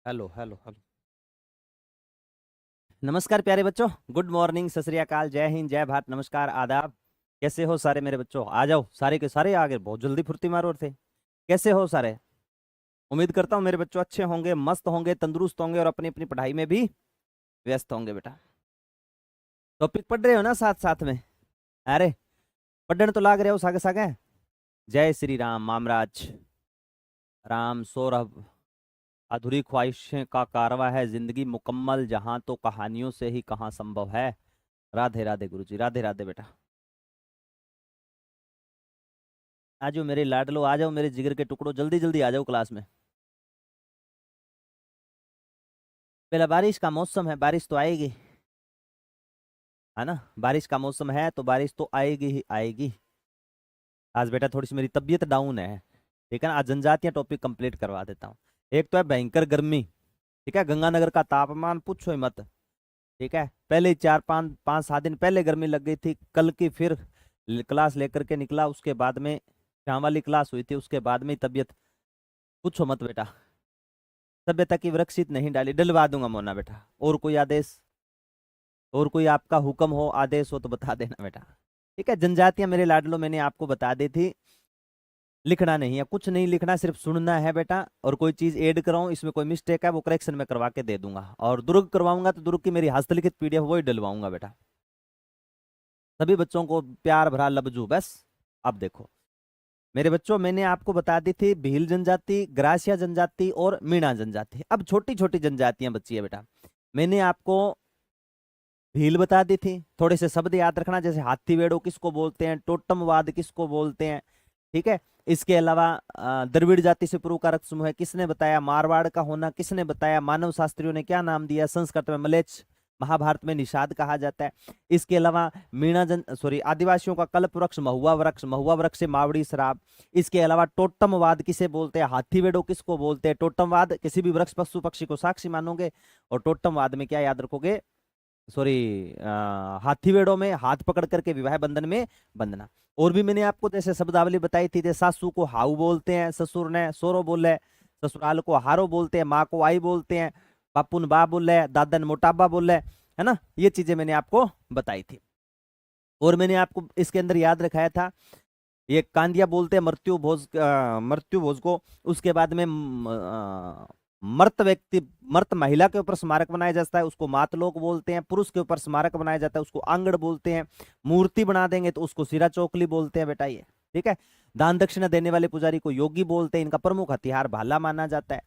Hello hello hello. नमस्कार प्यारे बच्चों, गुड मॉर्निंग, सत श्री अकाल, जय हिंद, जय भारत, नमस्कार, आदाब। कैसे हो सारे मेरे बच्चों? आ जाओ, सारे के सारे आ गए, बहुत जल्दी फुर्ती मारो थे। कैसे हो सारे? उम्मीद करता हूँ मेरे बच्चों अच्छे होंगे, मस्त होंगे, तंदुरुस्त होंगे और अपनी अपनी पढ़ाई में भी व्यस्त होंगे बेटा। टॉपिक पढ़ रहे हो ना साथ साथ में? अरे पढ़ने तो लाग रहे हो सागे सागे। जय श्री राम मामराज। राम सौरभ। अधूरी ख्वाहिशें का कारवा है जिंदगी मुकम्मल, जहां तो कहानियों से ही कहाँ संभव है। राधे राधे गुरु जी, राधे राधे बेटा। आ जाओ मेरे लाडलो, आ जाओ मेरे जिगर के टुकड़ो, जल्दी जल्दी आ जाओ क्लास में। पहला बारिश का मौसम है, बारिश तो आएगी, है ना? बारिश का मौसम है तो बारिश तो आएगी ही आएगी। आज बेटा थोड़ी सी मेरी तबीयत डाउन है, ठीक है ना? आज जनजातीय टॉपिक कंप्लीट करवा देता हूँ। एक तो है भयंकर गर्मी, ठीक है? गंगानगर का तापमान पूछो ही मत, ठीक है? पहले ही 4 5 5 7 दिन पहले गर्मी लग गई थी। कल की फिर क्लास लेकर के निकला, उसके बाद में शाम वाली क्लास हुई थी, उसके बाद में ही तबीयत पूछो मत बेटा। सभ्यता की विरक्षित नहीं डाली, डलवा दूंगा मोना बेटा। और कोई आदेश, और कोई आपका हुक्म हो, आदेश हो तो बता देना बेटा। ठीक है? जनजातियां मेरे लाडलो मैंने आपको बता दी थी। लिखना नहीं है, कुछ नहीं लिखना, सिर्फ सुनना है बेटा। और कोई चीज ऐड कराऊं, इसमें कोई मिस्टेक है वो करेक्शन में करवा के दे दूंगा। और दुर्ग करवाऊंगा तो दुर्ग की मेरी हस्तलिखित पीडीएफ वही डलवाऊंगा बेटा। सभी बच्चों को प्यार भरा लबजू बस। अब देखो मेरे बच्चों, मैंने आपको बता दी थी भील जनजाति, ग्रासिया जनजाति और मीणा जनजाति। अब छोटी छोटी जनजातियां बची है बेटा। मैंने आपको भील बता दी थी, थोड़े से शब्द याद रखना, जैसे हाथी वेड़ो किसको बोलते हैं, टोटमवाद किसको बोलते हैं, ठीक है? इसके अलावा द्रविड़ जाति से पूर्व कारक समूह है, किसने बताया? मारवाड़ का होना किसने बताया? मानव शास्त्रियों ने क्या नाम दिया? संस्कृत में मलेच्छ, महाभारत में निषाद कहा जाता है। इसके अलावा आदिवासियों का कल्प वृक्ष महुआ वृक्ष, महुआ वृक्ष से मावड़ी शराब। इसके अलावा टोटमवाद किसे बोलते हैं? हाथी वेड़ो किसको बोलते हैं? टोटमवाद किसी भी वृक्ष पशु पक्षी को साक्षी मानोगे। और टोटमवाद में क्या याद रखोगे? सॉरी, हाथी में हाथ पकड़ करके विवाह बंधन में बंधना। और भी मैंने आपको जैसे शब्दावली बताई थी, जैसे सासू को हाउ बोलते हैं, ससुर ने सोरो बोले, ससुराल को हारो बोलते हैं, माँ को आई बोलते हैं, बापू ने बा बोले, दादा ने मोटाबा बोले, है ना? ये चीजें मैंने आपको बताई थी। और मैंने आपको इसके अंदर याद रखाया था, ये कांदिया बोलते हैं मृत्यु भोज को। उसके बाद में मर्त व्यक्ति, मर्त महिला के ऊपर स्मारक बनाया जाता है, उसको मातलोक बोलते हैं। पुरुष के ऊपर स्मारक बनाया जाता है, उसको आंगड़ बोलते हैं। मूर्ति बना देंगे तो उसको सिरा चौकली बोलते हैं बेटा, ये ठीक है? दान दक्षिणा देने वाले पुजारी को योगी बोलते हैं। इनका प्रमुख हथियार भाला माना जाता है,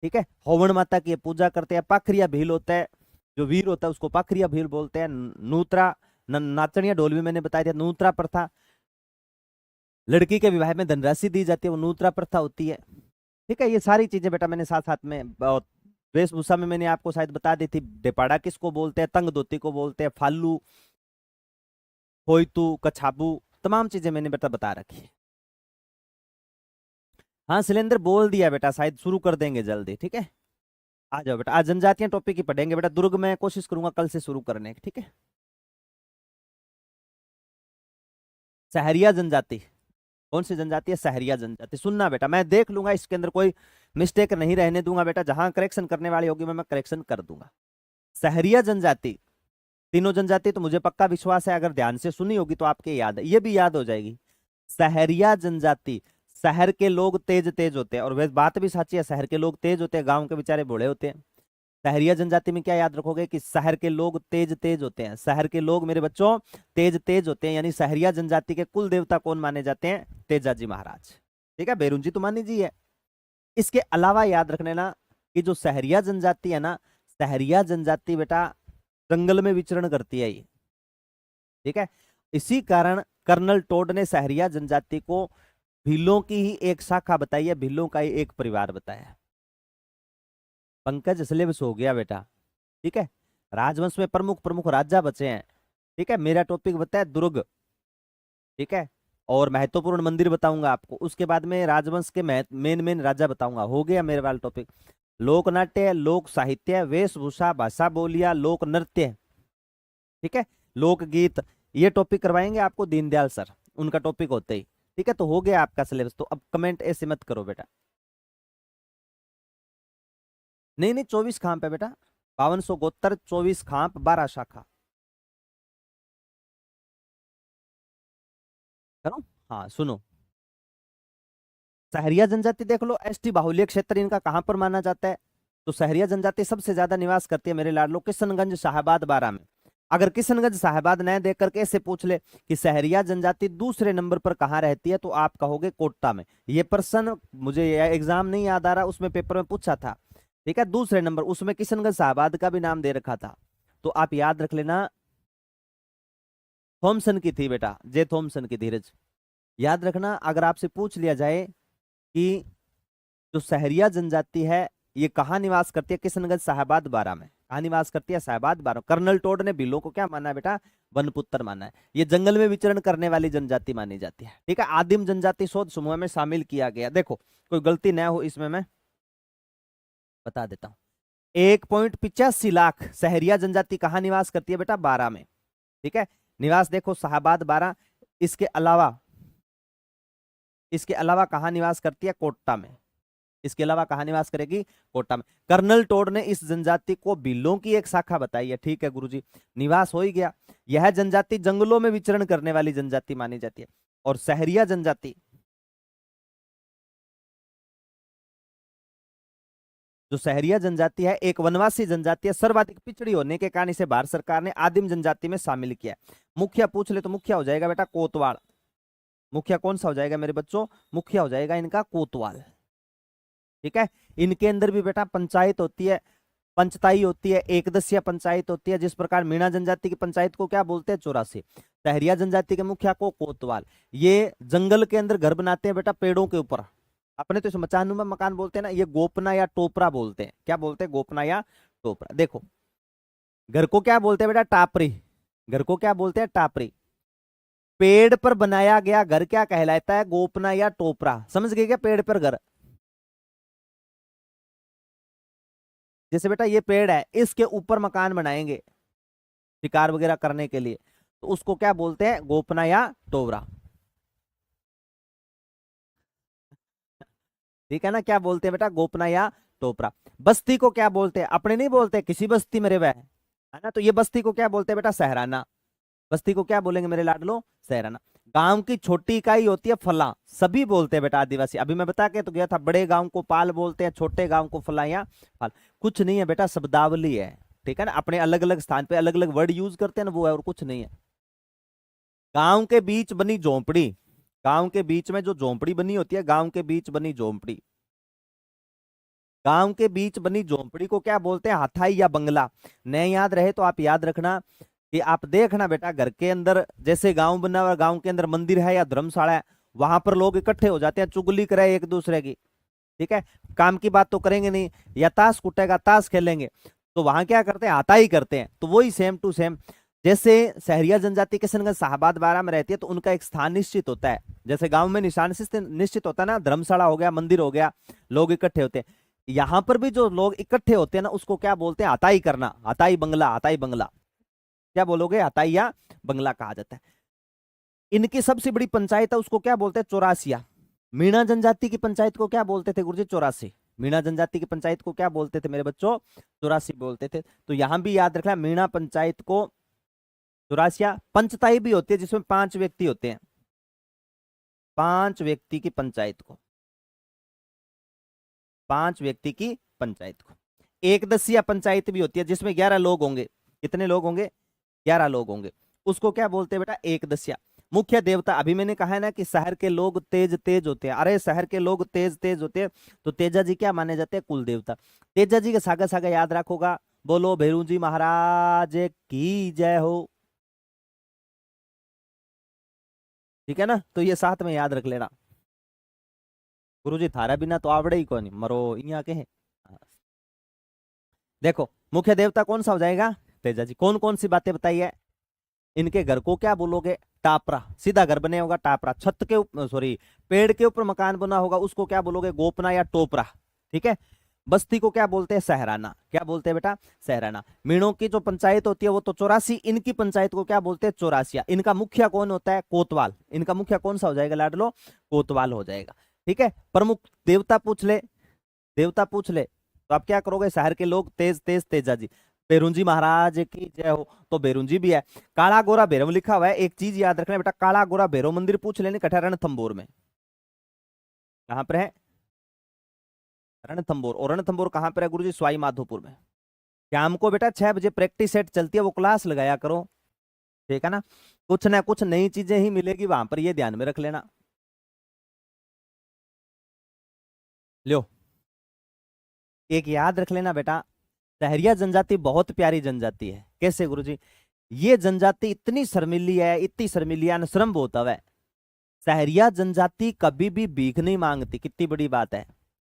ठीक है? हवन माता की पूजा करते हैं। पाखरिया भील होता है, जो वीर होता है उसको पाखरिया भील बोलते हैं। नूत्रा नाचनिया ढोल भी मैंने बताया था। नूत्रा प्रथा, लड़की के विवाह में धनराशि दी जाती है, वो नूत्रा प्रथा होती है, ठीक है? ये सारी चीजें बेटा मैंने साथ साथ में वेशभूषा में मैंने आपको शायद बता दी थी। डेपाड़ा किसको बोलते हैं? तंग धोती को बोलते हैं। फालू, होइतू, कछाबू, तमाम चीजें मैंने बेटा बता रखी है। हाँ सिलेंडर बोल दिया बेटा, शायद शुरू कर देंगे जल्दी, ठीक है? आ जाओ बेटा, आज जनजातियां टॉपिक ही पढ़ेंगे बेटा। दुर्ग में कोशिश करूंगा कल से शुरू करने की, ठीक है? सहरिया जनजाति, कौन सी जनजाति है? सहरिया जनजाति। सुनना बेटा, मैं देख लूंगा इसके अंदर कोई मिस्टेक नहीं रहने दूंगा बेटा। जहां करेक्शन करने वाली होगी मैं करेक्शन कर दूंगा। सहरिया जनजाति, तीनों जनजाति तो मुझे पक्का विश्वास है अगर ध्यान से सुनी होगी तो आपके याद है, ये भी याद हो जाएगी। सहरिया जनजाति, शहर के लोग तेज तेज होते हैं, और वैसे बात भी सच्ची है, शहर के लोग तेज होते हैं, गांव के बेचारे बूढ़े होते हैं। सहरिया जनजाति में क्या याद रखोगे? कि शहर के लोग तेज तेज होते हैं। शहर के लोग मेरे बच्चों तेज तेज होते हैं, यानी सहरिया जनजाति के कुल देवता कौन माने जाते हैं? तेजाजी महाराज, ठीक है? बैरुंजी तो मानी जी है। इसके अलावा याद रखने ना कि जो सहरिया जनजाति है ना, सहरिया जनजाति बेटा जंगल में विचरण करती है ये, ठीक है? इसी कारण कर्नल टोड ने सहरिया जनजाति को भीलों की ही एक शाखा बताई है, भीलों का ही एक परिवार बताया। पंकज सिलेबस हो गया बेटा, ठीक है? राजवंश में प्रमुख प्रमुख राजा बचे हैं, ठीक है? मेरा टॉपिक बताया दुर्ग, ठीक है? और महत्वपूर्ण मंदिर बताऊंगा आपको। उसके बाद में राजवंश के मेन मेन राजा बताऊंगा। हो गया मेरे वाला टॉपिक। लोक नाट्य, लोक साहित्य, वेशभूषा, भाषा बोलियां, लोक नृत्य, ठीक है? लोकगीत, ये टॉपिक करवाएंगे आपको दीनदयाल सर, उनका टॉपिक होते ही, ठीक है? तो हो गया आपका सिलेबस। तो अब कमेंट ऐसे मत करो बेटा। नहीं नहीं, 24 खांप है बेटा, 5200 गोत्र, 24 खांप, 12 शाखा। करो। हाँ सुनो, सहरिया जनजाति देख लो, एसटी बाहुल्य क्षेत्र इनका कहां पर माना जाता है? तो सहरिया जनजाति सबसे ज्यादा निवास करती है मेरे लाडलो किशनगंज शाहबाद बारा में। अगर किशनगंज साहिबाद न देख करके ऐसे पूछ ले कि सहरिया जनजाति दूसरे नंबर पर कहाँ रहती है, तो आप कहोगे कोटा में। ये प्रश्न मुझे एग्जाम नहीं याद आ रहा, उसमें पेपर में पूछा था, ठीक है, दूसरे नंबर, उसमें किशनगंज साहिबाद का भी नाम दे रखा था, तो आप याद रख लेना। थॉमसन की थी बेटा, जे थॉमसन की, धीरज याद रखना। अगर आपसे पूछ लिया जाए कि जो सहरिया जनजाति है ये कहाँ निवास करती है, किशनगंज साहिबाद बारा में, कहाँ निवास करती है, साहिबाद बारा। कर्नल टोड ने बिल्लों को क्या माना है बेटा, वनपुत्र माना है। ये जंगल में विचरण करने वाली जनजाति मानी जाती है, ठीक है। आदिम जनजाति शोध समूह में शामिल किया गया। देखो कोई गलती न हो इसमें, मैं बता देता हूँ। 1.85 लाख सहरिया जनजाति कहाँ निवास करती है बेटा, बारा में, ठीक है। निवास देखो साहिबाद बारा, इसके अलावा कहाँ निवास करती है, कोटा में। इसके अलावा कहाँ निवास करेगी, कोटा में। कर्नल टोड ने इस जनजाति को बिल्लों की एक शाखा बताई है, ठीक है गुरुजी, निवास हो ही गया। यह जनजाति जंगलों में विचरण करने वाली जनजाति मानी जाती है। और सहरिया जनजाति, जो सहरिया जनजाति है एक वनवासी जनजाति है, सर्वाधिक पिछड़ी होने के कारण इसे भारत सरकार ने आदिम जनजाति में शामिल किया है। मुखिया पूछ ले तो मुखिया हो जाएगा बेटा कोतवाल। मुखिया कौन सा हो जाएगा मेरे बच्चों, मुखिया हो जाएगा इनका कोतवाल, ठीक है। इनके अंदर भी बेटा पंचायत होती है, पंचताई होती है, एकदसिया पंचायत होती है। जिस प्रकार मीणा जनजाति की पंचायत को क्या बोलते हैं, चौरासी। सहरिया जनजाति के मुखिया को कोतवाल। ये जंगल के अंदर घर बनाते हैं बेटा पेड़ों के ऊपर, अपने तो इस मचानुमा मकान बोलते हैं ना, ये गोपना या टोपरा बोलते हैं। क्या बोलते हैं, गोपना या टोपरा। देखो घर को क्या बोलते हैं बेटा, टापरी। घर को क्या बोलते हैं, टापरी। पेड़ पर बनाया गया घर क्या कहलाता है, गोपना या टोपरा। समझ गए क्या, पेड़ पर घर। जैसे बेटा ये पेड़ है, इसके ऊपर मकान बनाएंगे शिकार वगैरह करने के लिए, तो उसको क्या बोलते हैं, गोपना या टोवरा, ठीक है ना। क्या बोलते हैं बेटा, गोपना या टोपरा। बस्ती को क्या बोलते हैं, अपने नहीं बोलते, किसी बस्ती में रे वह, है ना, तो ये बस्ती को क्या बोलते हैं बेटा, सहराना। बस्ती को क्या बोलेंगे मेरे लाडलो, सहराना। गांव की छोटी इकाई होती है फला, सभी बोलते हैं बेटा आदिवासी। अभी मैं बता के तो गया था, बड़े गांव को पाल बोलते हैं, छोटे गांव को फला या फाल। कुछ नहीं है बेटा, शब्दावली है, ठीक है ना। अपने अलग अलग स्थान पे अलग अलग वर्ड यूज करते हैं ना, वो है, और कुछ नहीं है। गांव के बीच बनी झोंपड़ी, गांव के बीच में जो झोंपड़ी बनी होती है, गांव के बीच बनी झोंपड़ी, गांव के बीच बनी झोंपड़ी को क्या बोलते हैं, हथाई या बंगला। नहीं याद रहे तो आप याद रखना कि आप देखना बेटा, घर के अंदर जैसे गांव बना हुआ, गांव के अंदर मंदिर है या धर्मशाला है, वहां पर लोग इकट्ठे हो जाते हैं, चुगली करे एक दूसरे की, ठीक है। काम की बात तो करेंगे नहीं, या ताश कुटेगा, ताश खेलेंगे, तो वहां क्या करते हैं, हथाई करते हैं। तो वही सेम टू सेम, जैसे सहरिया जनजाति किशनगंज साहबाद बारा में रहती है, तो उनका एक स्थान निश्चित होता है। जैसे गांव में निशान निश्चित होता है ना, धर्मशाला हो गया, मंदिर हो गया, लोग इकट्ठे होते हैं। यहाँ पर भी जो लोग इकट्ठे होते हैं ना, उसको क्या बोलते हैं, हताई करना, हताई बंगला, हताई बंगला। क्या बोलोगे, हताई या बंगला कहा जाता है। इनकी सबसे बड़ी पंचायत है, उसको क्या बोलते हैं, चौरासिया। मीणा जनजाति की पंचायत को क्या बोलते थे गुरुजी, चौरासी। मीणा जनजाति की पंचायत को क्या बोलते थे मेरे बच्चों, चौरासी बोलते थे। तो यहां भी याद रखना, मीणा पंचायत को चौरासिया। पंचताई भी होती है जिसमें 5 व्यक्ति होते हैं, 5 व्यक्ति की पंचायत को, 5 व्यक्ति की पंचायत को। एकदसिया पंचायत भी होती है जिसमें 11 लोग होंगे। कितने लोग होंगे, 11 लोग होंगे, उसको क्या बोलते हैं बेटा, एकदसिया। मुख्य देवता, अभी मैंने कहा है ना कि शहर के लोग तेज तेज होते हैं, अरे शहर के लोग तेज तेज होते हैं, तो तेजा जी क्या माने जाते हैं, कुल देवता। तेजा जी के सागा सागा याद रखोगा, बोलो भैरू जी महाराज की जय हो, ठीक है ना। तो ये साथ में याद रख लेना। गुरुजी थारा बिना तो आवड़े ही कौन, मरो यहाँ के हैं। देखो मुख्य देवता कौन सा हो जाएगा, तेजा जी। कौन कौन सी बातें बताई है, इनके घर को क्या बोलोगे, टापरा। सीधा घर बने होगा टापरा। छत के ऊपर, सॉरी, पेड़ के ऊपर मकान बना होगा, उसको क्या बोलोगे, गोपना या टोपरा, ठीक है। बस्ती को क्या बोलते हैं, सहराना। क्या बोलते हैं बेटा, सहराना। मीणों की जो पंचायत होती है वो तो 84, इनकी पंचायत को क्या बोलते हैं, चौरासिया। इनका मुखिया कौन होता है, कोतवाल। इनका मुखिया कौन सा हो जाएगा लाडलो, कोतवाल हो जाएगा, ठीक है। प्रमुख देवता पूछ ले, देवता पूछ ले, तो आप क्या करोगे, शहर के लोग तेज तेज तेजा जी, बेरुंजी महाराज की जय हो, तो बेरुंजी भी है। काला गोरा भैरव लिखा हुआ है, एक चीज याद रखना बेटा, काला गोरा भैरव मंदिर पूछ लेने कठा रणथंबोर में, कहां पर है, रणथंबोर। और रणथंबोर कहां पर है गुरुजी, सवाई माधोपुर में। शाम को बेटा 6 बजे प्रैक्टिस सेट चलती है, वो क्लास लगाया करो, ठीक है ना, कुछ ना कुछ नई चीजें ही मिलेगी वहां पर, ये ध्यान में रख लेना। लो, एक याद रख लेना बेटा, सहरिया जनजाति बहुत प्यारी जनजाति है। कैसे गुरुजी, ये जनजाति इतनी शर्मिली है, इतनी शर्मिली है, श्रम बहुत है। सहरिया जनजाति कभी भी भीख नहीं मांगती, कितनी बड़ी बात है।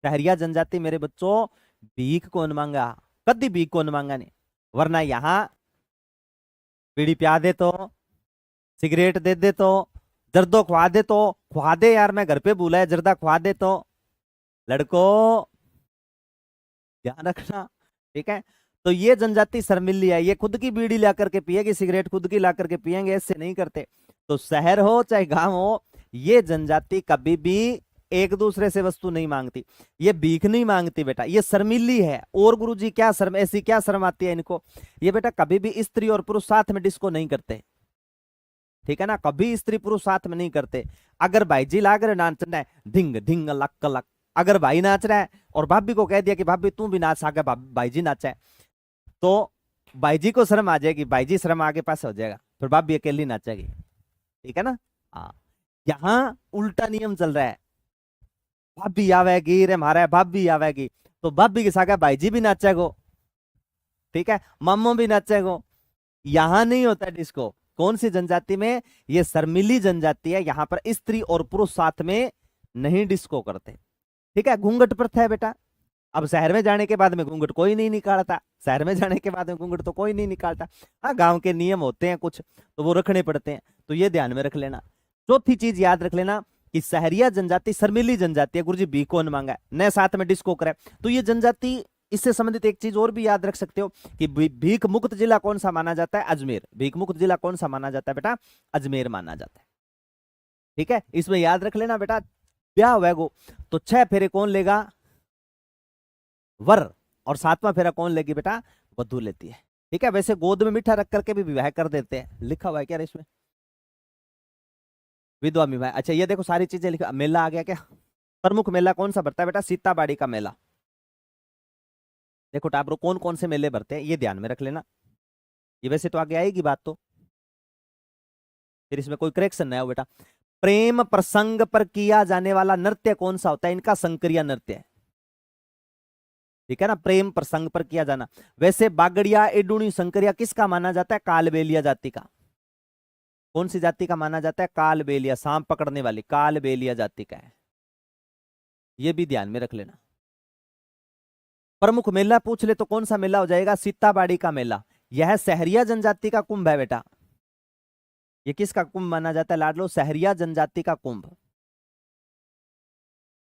सहरिया जनजाति मेरे बच्चों भीख कौन मांगा, कभी भीख कौन मांगा नहीं, वरना यहां बीड़ी पिया दे तो, सिगरेट दे दे तो, जर्दो खुआ दे तो, खुआ दे यार, मैं घर पे भूला है, जर्दा खुआ दे तो, लड़कों ध्यान रखना, ठीक है। तो ये जनजाति शर्मिली है, ये खुद की बीड़ी ला करके पिएगी, सिगरेट खुद की ला करके पिएंगे, ऐसे नहीं करते। तो शहर हो चाहे गांव हो, ये जनजाति कभी भी एक दूसरे से वस्तु नहीं मांगती, ये भीख नहीं मांगती बेटा, ये शर्मिली है। और गुरुजी क्या शर्म, ऐसी क्या शर्म आती है इनको, ये बेटा कभी भी स्त्री और पुरुष साथ में डिस्को नहीं करते, ठीक है ना, कभी स्त्री पुरुष साथ में नहीं करते। अगर भाई जी लाग रहे नाचना है, ढिंग ढिंग लक लक, अगर भाई नाच रहा है और भाभी को कह दिया कि भाभी तू भी नाच, आगे भाई जी नाचा है, तो भाई जी को शर्म आ जाएगी, भाई जी शर्म आगे पास हो जाएगा, फिर भाभी अकेली नाचेगी, ठीक है ना। हाँ, यहाँ उल्टा नियम चल रहा है, भाभी आवेगी रे मारा, भाभी आवेगी तो भाभी के साथ भाई जी भी नाचेगो, ठीक है, मामो भी नाचेगो। यहां नहीं होता डिस्को। कौन सी जनजाति में, ये शर्मिली जनजाति है, यहां पर स्त्री और पुरुष साथ में नहीं डिस्को करते, ठीक है। घूंघट प्रथा है बेटा। अब शहर में जाने के बाद में घूंघट कोई नहीं निकालता, शहर में जाने के बाद में घूंघट तो कोई नहीं निकालता। हाँ, गांव के नियम होते हैं कुछ, तो वो रखने पड़ते हैं, तो ये ध्यान में रख लेना। चौथी चीज याद रख लेना कि शहरिया जनजाति शर्मिली जनजाति है। गुरुजी भीख कौन मांगा है, न साथ में डिस्को करे, तो ये जनजाति, इससे संबंधित एक चीज और भी याद रख सकते हो कि भीख मुक्त जिला कौन सा माना जाता है, अजमेर। भीख मुक्त जिला कौन सा माना जाता है बेटा, अजमेर माना जाता है, ठीक है। इसमें याद रख लेना बेटा, ब्याह हुआ तो 6 फेरे कौन लेगा, वर, और 7वां फेरा कौन लेगी बेटा, वधू लेती है, ठीक है। वैसे गोद में मीठा रख करके भी विवाह कर देते हैं, लिखा हुआ है क्या इसमें, विधवा विवाह। अच्छा ये देखो सारी चीजें लिखा, मेला आ गया क्या, प्रमुख मेला कौन सा भरता है बेटा, सीताबाड़ी का मेला। देखो टाबरो कौन कौन से मेले भरते हैं, ये ध्यान में रख लेना, ये वैसे तो आगे आएगी बात, तो फिर इसमें कोई करेक्शन नहीं हो बेटा। प्रेम प्रसंग पर किया जाने वाला नृत्य कौन सा होता है, इनका संक्रिया नृत्य है, ठीक है ना, प्रेम प्रसंग पर किया जाना। वैसे बागड़िया एडुणी संकरिया किसका माना जाता है, कालबेलिया जाति का। कौन सी जाति का माना जाता है, कालबेलिया, सांप पकड़ने वाली कालबेलिया जाति का है, ये भी ध्यान में रख लेना। प्रमुख मेला पूछ ले तो कौन सा मेला हो जाएगा, सीताबाड़ी का मेला। यह सहरिया जनजाति का कुंभ है बेटा, ये किसका कुंभ माना जाता है लाडलो, सहरिया जनजाति का कुंभ,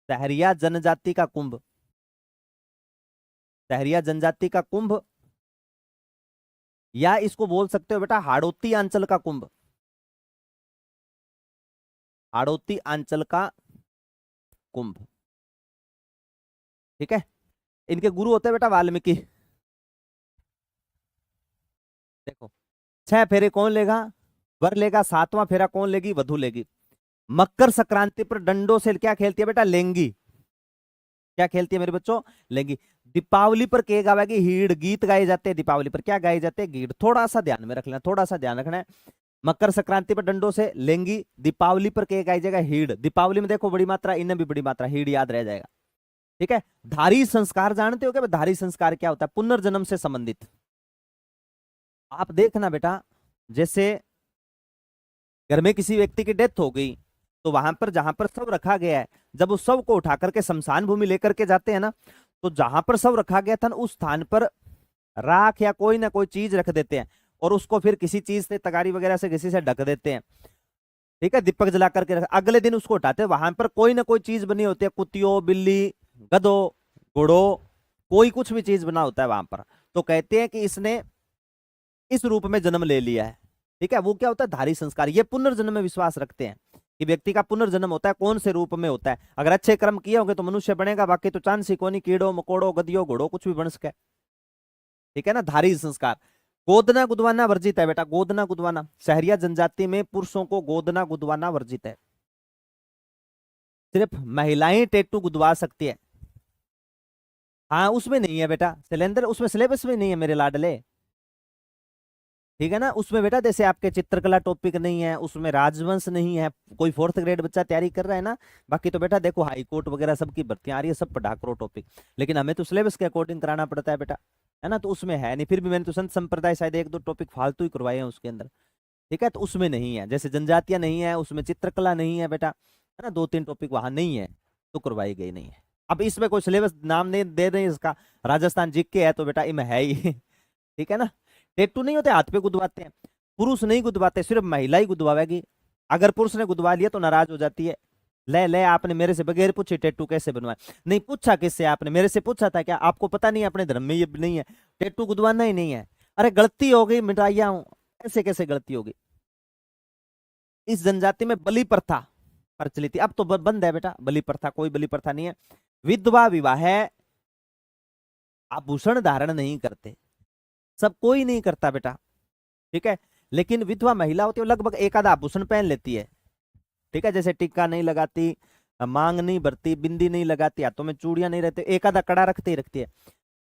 सहरिया जनजाति का कुंभ, सहरिया जनजाति का कुंभ, या इसको बोल सकते हो बेटा हाड़ौती अंचल का कुंभ, हाड़ौती अंचल का कुंभ, ठीक है। इनके गुरु होते हैं बेटा वाल्मीकि। देखो 6 फेरे कौन लेगा, वर लेगा, 7वां फेरा कौन लेगी, वधू लेगी। मकर संक्रांति पर डंडों से क्या खेलती है बेटा, लेंगी। क्या खेलती है मेरे बच्चों, लेंगी। दीपावली पर क्या गावेगी, हीड़, गीत गाए जाते हैं दीपावली पर, क्या गाए जाते हैं, गीत। थोड़ा सा ध्यान में रख लेना, थोड़ा सा ध्यान रखना है। मकर संक्रांति पर डंडों से लेंगी, दीपावली पर क्या गाई जाएगा, हीड़। दीपावली में देखो बड़ी मात्रा, इन्हें भी बड़ी मात्रा, हीड़ याद रह जाएगा, ठीक है। धारी संस्कार जानते हो क्या, धारी संस्कार क्या होता है, पुनर्जन्म से संबंधित। आप देखना बेटा, जैसे घर में किसी व्यक्ति की डेथ हो गई, तो वहां पर जहां पर शव रखा गया है, जब उस शव को उठा करके शमशान भूमि लेकर के जाते हैं ना, तो जहां पर शव रखा गया था उस स्थान पर राख या कोई ना कोई चीज रख देते हैं, और उसको फिर किसी चीज से, तगारी वगैरह से, किसी से ढक देते हैं, ठीक है, दीपक जला करके अगले दिन उसको उठाते हैं। वहां पर कोई ना कोई चीज बनी होती है, कुतियो, बिल्ली, गधो, घोड़ो, कोई कुछ भी चीज बना होता है वहां पर, तो कहते हैं कि इसने इस रूप में जन्म ले लिया है, ठीक है। वो क्या होता है, धारी संस्कार, ये पुनर्जन्म में विश्वास रखते हैं। कि व्यक्ति का पुनर्जन्म होता है कौन से रूप में होता है। अगर अच्छे कर्म किए होंगे तो मनुष्य बनेगा, बाकी तो चांद सी कोनी, कीड़ो मकोड़ो गधियो घोड़ो कुछ भी बन सके। ठीक है ना, धारी संस्कार। गोदना गुदवाना वर्जित है बेटा, गोदना गुदवाना। शहरिया जनजाति में पुरुषों को गोदना गुदवाना वर्जित है। सिर्फ महिलाएं टैटू गुदवा सकती है। हाँ उसमें नहीं है बेटा शैलेंद्र, उसमें सिलेबस में नहीं है मेरे लाडले। ठीक है ना, उसमें बेटा जैसे आपके चित्रकला टॉपिक नहीं है, उसमें राजवंश नहीं है, कोई फोर्थ ग्रेड बच्चा तैयारी कर रहा है ना, बाकी तो बेटा देखो हाई कोर्ट वगैरह सबकी भर्तियां आ रही है, सब पढ़ा करो टॉपिक, लेकिन हमें तो सिलेबस के अकॉर्डिंग कराना पड़ता है बेटा, है ना, तो उसमें है नहीं। फिर भी मैंने तो संत संप्रदाय शायद एक दो टॉपिक फालतू ही करवाए हैं उसके अंदर। ठीक है, तो उसमें नहीं है, जैसे जनजातियां नहीं है उसमें, चित्रकला नहीं है बेटा, है ना, दो तीन टॉपिक वहां नहीं है तो करवाई गई नहीं है। अब इसमें कोई सिलेबस नाम नहीं दे रहे इसका, राजस्थान जीके है तो बेटा इनमें है ही। ठीक है ना, टेटू नहीं होते हाथ पे गुदवाते हैं, पुरुष नहीं गुदवाते, सिर्फ महिला ही गुदवाएगी। अगर पुरुष ने गुदवा लिया तो नाराज हो जाती है, ले ले आपने मेरे से बगैर पूछे टैटू कैसे बनवाए। नहीं पूछा किससे आपने, मेरे से पूछा था क्या? आपको पता नहीं अपने धर्म में ये नहीं है, टैटू गुदवाना ही नहीं है। अरे गलती हो गई मिटाइया हूं, ऐसे कैसे गलती होगी। इस जनजाति में बलि प्रथा प्रचलित थी, अब तो बंद है बेटा बलि प्रथा, कोई बलि प्रथा नहीं है। विधवा विवाह आभूषण धारण नहीं करते, सब कोई नहीं करता बेटा। ठीक है, लेकिन विधवा महिला होती है वो लगभग एक आधा आभूषण पहन लेती है। ठीक है, जैसे टीका नहीं लगाती, मांग नहीं भरती, बिंदी नहीं लगाती, हाथों में चूड़ियां नहीं रहती, एक आधा कड़ा रखती ही रखती है।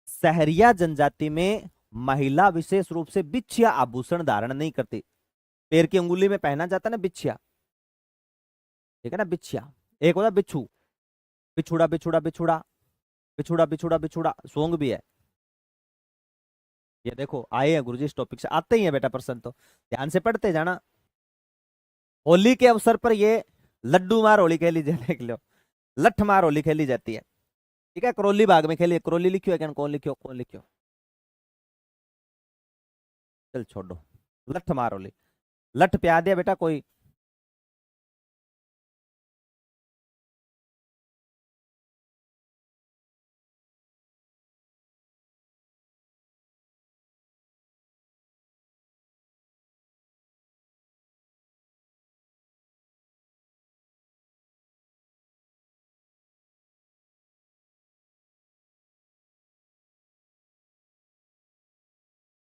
सहरिया जनजाति में महिला विशेष रूप से बिछिया आभूषण धारण नहीं करती, पैर की अंगुली में पहना जाता है ना बिछिया, ठीक है ना, बिछिया। एक होता बिच्छू, बिछुड़ा बिछुड़ा बिछुड़ा बिछुड़ा बिछुड़ा बिछुड़ा सॉन्ग भी है। ये देखो आए हैं गुरुजी, इस टॉपिक से आते ही है बेटा प्रश्न, तो ध्यान से पढ़ते जाना। होली के अवसर पर ये लड्डू मार होली खेली जाने के लिए, लठ मार होली खेली जाती है। ठीक है, करौली बाग में खेली, करौली लिखियो है, कौन लिखियो कौन लिखियो, चल छोड़ो, लठ मार होली, लठ प्या दिया बेटा कोई।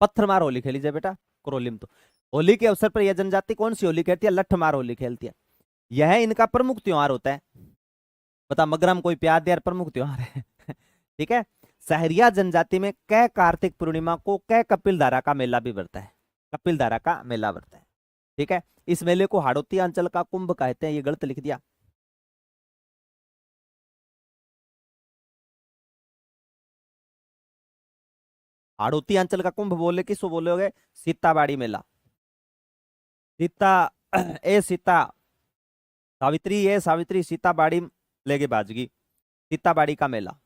पत्थर मार होली खेली जाए बेटा करौली में। तो होली के अवसर पर यह जनजाति कौन सी होली खेलती है? लठ मार होली खेलती है। यह इनका प्रमुख त्योहार होता है। बता मगरम कोई प्यार दियार प्रमुख त्योहार है। ठीक है, सहरिया जनजाति में कै कार्तिक पूर्णिमा को कै कपिल धारा का मेला भी बढ़ता है, कपिल धारा का मेला बढ़ता है। ठीक है, इस मेले को हाड़ौती अंचल का कुंभ कहते हैं, ये गलत लिख दिया। हाड़ौती अंचल का कुंभ बोले किसको बोलोगे? सीताबाड़ी मेला। सीता ए सीता सावित्री, ए सावित्री सीताबाड़ी लेके बाजगी, सीताबाड़ी का मेला।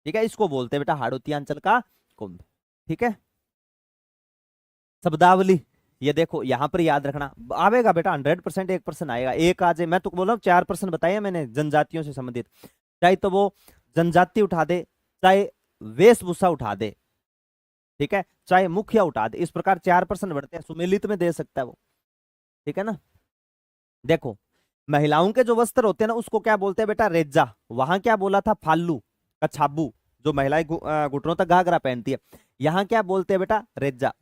ठीक है, इसको बोलते हैं बेटा हाड़ौती अंचल का कुंभ। ठीक है, शब्दावली ये देखो यहाँ पर याद रखना आवेगा बेटा 100%, 1% आएगा, एक आ जाए। मैं तो बोल रहा हूँ 4% बताया मैंने जनजातियों से संबंधित, चाहे तो वो जनजाति उठा दे, चाहे वेशभूषा उठा दे, ठीक है, चाहे मुखिया उठा दे, इस प्रकार 4% बढ़ते हैं, सुमेलित में दे सकता है वो। ठीक है ना, देखो महिलाओं के जो वस्त्र होते हैं ना उसको क्या बोलते हैं बेटा? रेजा। वहां क्या बोला था? फाल्लू, कछाबू, जो महिलाएं घुटनों तक घाघरा पहनती है, यहाँ क्या बोलते हैं बेटा? रेजा।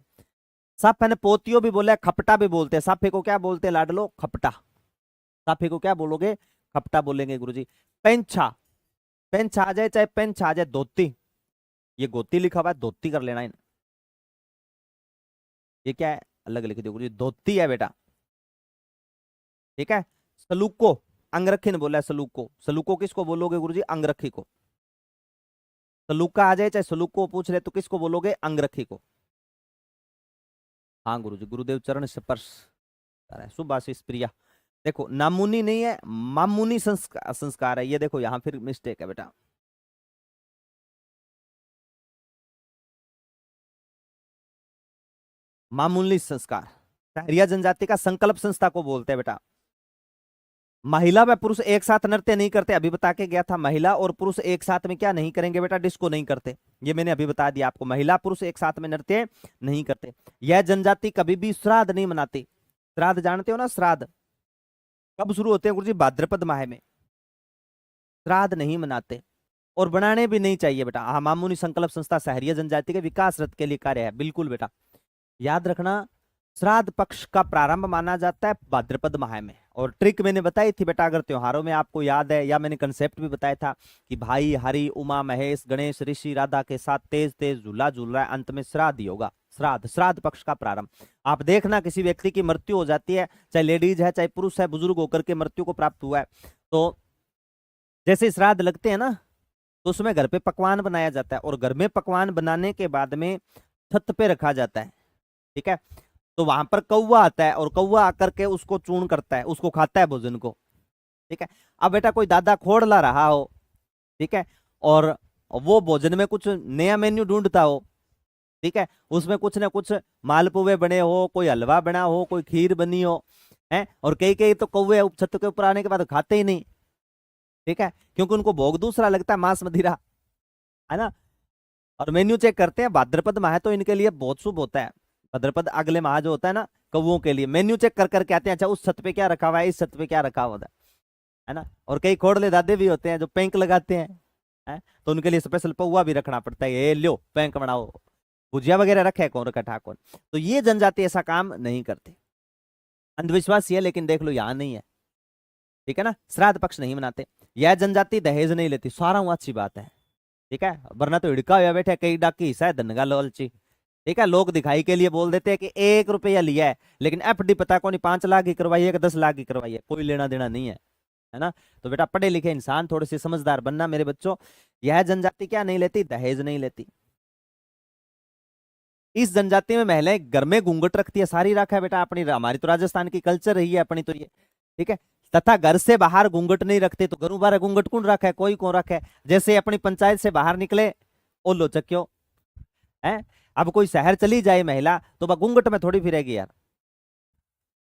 साफे ने पोतियो भी बोला, खपटा भी बोलते हैं। साफे को क्या बोलते हैं लाडलो? खपटा। साफे को क्या बोलोगे? खपटा बोलेंगे गुरुजी। पेंछा, पेंच आ जाए चाहे पेंच आ जाए, धोती, ये गोती लिखा हुआ है, धोती कर लेना। ये क्या है? अलग लिख दियो गुरुजी, धोती है बेटा। ठीक है, सलूको, अंगरखी ने बोला है सलूको, सलूको किसको बोलोगे गुरुजी? अंगरखी को। सलूका आ जाए चाहे सलूको पूछ रहे तो किसको बोलोगे? अंगरखी को। हाँ गुरुजी, गुरुदेव चरण स्पर्श सुभाषिष प्रिया। देखो नामुनी नहीं है, मामूनी संस्कार, संस्कार है ये। देखो यहां फिर मिस्टेक है बेटा, मामूली संस्कार। सहरिया जनजाति का संकल्प संस्था को बोलते हैं बेटा। महिला व पुरुष एक साथ नृत्य नहीं करते, अभी बता के गया था। महिला और पुरुष एक साथ में क्या नहीं करेंगे बेटा? डिस्को नहीं करते, ये मैंने अभी बता दिया आपको। महिला पुरुष एक साथ में नृत्य नहीं करते। यह जनजाति कभी भी श्राद्ध नहीं मनाती। श्राद्ध जानते हो ना, श्राद्ध कब शुरू होते हैं गुरुजी? भाद्रपद माह में। श्राद्ध नहीं मनाते और बनाने भी नहीं चाहिए बेटा। हाँ, मामुनि संकल्प संस्था सहरिया जनजाति के विकास रथ के लिए कार्य है, बिल्कुल बेटा याद रखना। श्राद्ध पक्ष का प्रारंभ माना जाता है भाद्रपद माह में। और ट्रिक मैंने बताई थी बेटा, अगर त्योहारों में आपको याद है, या मैंने कंसेप्ट भी बताया था कि भाई हरि उमा महेश गणेश ऋषि राधा के साथ तेज तेज झूला झूल रहा है, अंत में श्राद्ध ही होगा। श्राद्ध, श्राद्ध पक्ष का प्रारंभ। आप देखना किसी व्यक्ति की मृत्यु हो जाती है, चाहे लेडीज है चाहे पुरुष है, बुजुर्ग होकर के मृत्यु को प्राप्त हुआ है, तो जैसे श्राद्ध लगते हैं ना, तो उसमें घर पे पकवान बनाया जाता है, और घर में पकवान बनाने के बाद में छत पे रखा जाता है, ठीक है। तो वहां पर कौवा आता है, और कौवा आकर के उसको चूर्ण करता है, उसको खाता है भोजन को, ठीक है। अब बेटा कोई दादा खोड़ला रहा हो, ठीक है, और वो भोजन में कुछ नया मेन्यू ढूंढता हो, ठीक है, उसमें कुछ ना कुछ मालपुए बने हो, कोई हलवा बना हो, कोई खीर बनी हो, है, और कई कई तो कौवे छत के ऊपर आने के बाद खाते ही नहीं, ठीक है, क्योंकि उनको भोग दूसरा लगता है, मांस मदिरा, है ना। और मेन्यू चेक करते हैं, भाद्रपद माह तो इनके लिए बहुत शुभ होता है। भाद्रपद अगले माह जो होता है ना, कौवों के लिए मेन्यू चेक कर करके आते हैं, अच्छा उस छत पे क्या रखा हुआ है, इस छत पे क्या रखा हुआ है ना। और कई खोड़ले दादे भी होते हैं जो पेंक लगाते हैं, है? तो उनके लिए स्पेशल पौवा भी रखना पड़ता है, ये लो पेंक बनाओ, भुजिया वगैरह रखे कौन रखा ठाकुर। तो ये जनजाति ऐसा काम नहीं करते, अंधविश्वास ये, लेकिन देख लो यहाँ नहीं है, ठीक है ना। श्राद्ध पक्ष नहीं मनाते। यह जनजाति दहेज नहीं लेती, सारा अच्छी बात है, ठीक है, वरना तो हिड़का हुआ बैठे कई डाकी हिस्सा है धनगा लालची, ठीक है। लोग दिखाई के लिए बोल देते हैं कि 1 रुपया लिया है, लेकिन एफडी पता कौन 5 लाख की करवाई है कि 10 लाख की करवाई है, कोई लेना देना नहीं है ना। तो बेटा पढ़े लिखे इंसान थोड़े से समझदार बनना मेरे बच्चों। यह जनजाति क्या नहीं लेती? दहेज नहीं लेती। इस जनजाति में महिलाएं घर में घूंघट रखती है, सारी रखा है बेटा अपनी, हमारी तो राजस्थान की कल्चर रही है अपनी तो ये, ठीक है। तथा घर से बाहर घूंघट नहीं रखते, तो घरों बाहर घूंघट कौन रखा है? कोई कौन रखा है? जैसे अपनी पंचायत से बाहर निकले ओ लो चक्यो है, अब कोई शहर चली जाए महिला तो वह घूंघट में थोड़ी फिरेगी यार,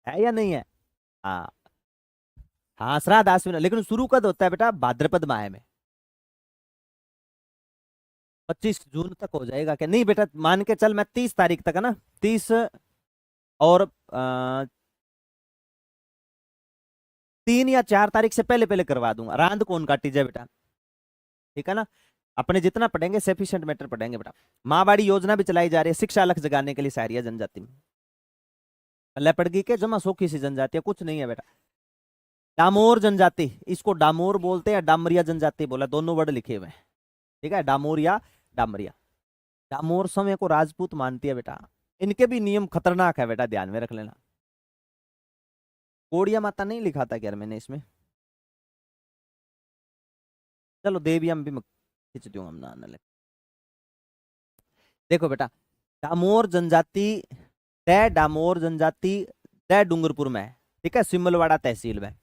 है या नहीं है? हाँ हाँ, श्राद्ध आश्विन, लेकिन शुरू कब होता है बेटा? भाद्रपद माह में। 25 जून तक हो जाएगा क्या? नहीं बेटा, मान के चल मैं 30 तारीख तक, है ना, 30 और 3 या 4 तारीख से पहले पहले करवा दूंगा, रांद कौन काटी जाए बेटा, ठीक है ना। अपने जितना पढ़ेंगे सफिशिएंट मैटर पढ़ेंगे बेटा। माँबाड़ी योजना भी चलाई जा रही है शिक्षा लक्ष्य जगाने के लिए सहरिया जनजाति में। अल्लाह पड़ गई के जमा सोखी सी जनजाति है, कुछ नहीं है बेटा। डामोर जनजाति, इसको डामोर बोलते हैं, डामरिया जनजाति बोला, दोनों वर्ड लिखे हुए हैं, ठीक है, डामोर या डामरिया। डामोर समय को राजपूत मानती है बेटा, इनके भी नियम खतरनाक है बेटा, ध्यान में रख लेना। कोड़िया माता नहीं लिखा था क्या मैंने इसमें? चलो देवी हम भी खींच दूंगा हम ना ले। देखो बेटा, डामोर जनजाति, तय डामोर जनजाति तय डूंगरपुर में है, ठीक है, सिमलवाड़ा तहसील में,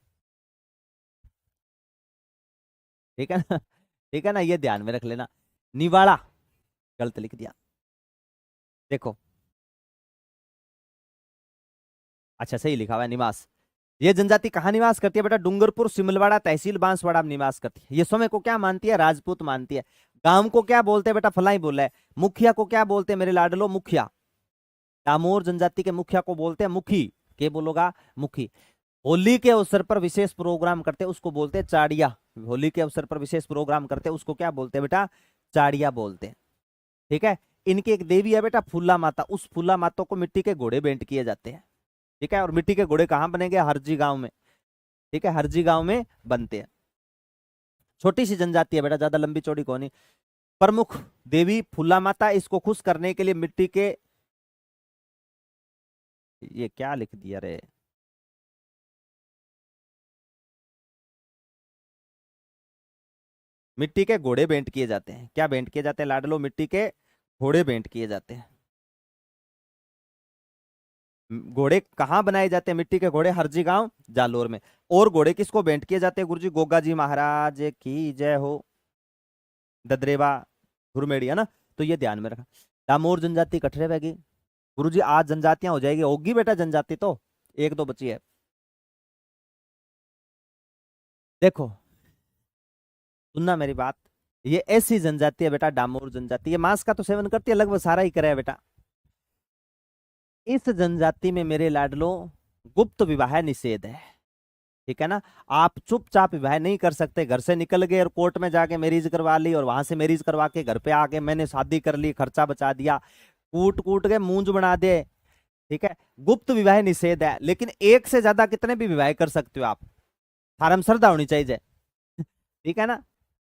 ठीक है ना, ठीक है ना, ये ध्यान में रख लेना। निवाड़ा गलत लिख दिया, देखो अच्छा सही लिखा हुआ है निवास। ये जनजाति कहाँ निवास करती है बेटा? डूंगरपुर सिमलवाड़ा तहसील बांसवाड़ा में निवास करती है। ये समय को क्या मानती है? राजपूत मानती है। गांव को क्या बोलते हैं बेटा? फलाई बोला है। मुखिया को क्या बोलते हैं मेरे लाडलो? मुखिया। डामोर जनजाति के मुखिया को बोलते हैं मुखी, के बोलोगा? मुखी। होली के अवसर पर विशेष प्रोग्राम करते हैं उसको बोलते हैं चाड़िया। होली के अवसर पर विशेष प्रोग्राम करते हैं उसको क्या बोलते हैं बेटा? चाड़िया बोलते हैं, ठीक है। इनकी एक देवी है बेटा फूला माता, उस फूला माता को मिट्टी के घोड़े भेंट किए जाते हैं, ठीक है। और मिट्टी के घोड़े कहाँ बनेंगे? हरजी गांव में, ठीक है, हरजी गांव में बनते हैं। छोटी सी जनजाति है बेटा, ज्यादा लंबी चौड़ी कौन नहीं। प्रमुख देवी फूला माता, इसको खुश करने के लिए मिट्टी के, ये क्या लिख दिया रे, मिट्टी के घोड़े भेंट किए जाते हैं। क्या भेंट किए जाते हैं लाडलो? मिट्टी के घोड़े भेंट किए जाते हैं। घोड़े कहाँ बनाए जाते हैं? मिट्टी के घोड़े हरजी गांव जालोर में। और घोड़े किसको भेंट किए जाते हैं? गुरुजी गोगा जी महाराज की जय हो, ददरेवा घुरमेड़ी, है ना। तो ये ध्यान में रखा। डामोर जनजाति कठरे रहेगी गुरुजी, आज जनजातियां हो जाएगी, होगी बेटा जनजाति तो, एक दो बची है। देखो सुनना मेरी बात, ये ऐसी जनजाति है बेटा डामोर जनजाति, ये मांस का तो सेवन करती है, लगभग सारा ही करे है बेटा। इस जनजाति में मेरे लाडलो गुप्त विवाह निषेध है, ठीक है ना। आप चुपचाप विवाह नहीं कर सकते, घर से निकल गए और कोर्ट में जाके मैरिज करवा ली और वहां से मैरिज करवा के घर पे आके मैंने शादी कर ली, खर्चा बचा दिया, कूट कूट के मूंज बना दे, ठीक है। गुप्त विवाह निषेध है, लेकिन एक से ज्यादा कितने भी विवाह कर सकते हो आप, फार्म श्रद्धा होनी चाहिए, ठीक है ना।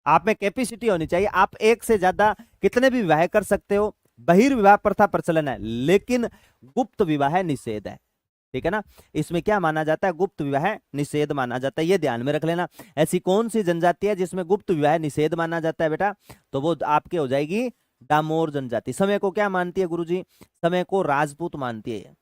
आप में कैपेसिटी होनी चाहिए, आप एक से ज्यादा कितने भी विवाह कर सकते हो। बहिर्विवाह प्रथा प्रचलन है, लेकिन गुप्त विवाह निषेध है, ठीक है ना। इसमें क्या माना जाता है, गुप्त विवाह निषेध माना जाता है, ये ध्यान में रख लेना। ऐसी कौन सी जनजाति है जिसमें गुप्त विवाह निषेध माना जाता है बेटा, तो वो आपके हो जाएगी डामोर जनजाति। समय को क्या मानती है गुरुजी, समय को राजपूत मानती है,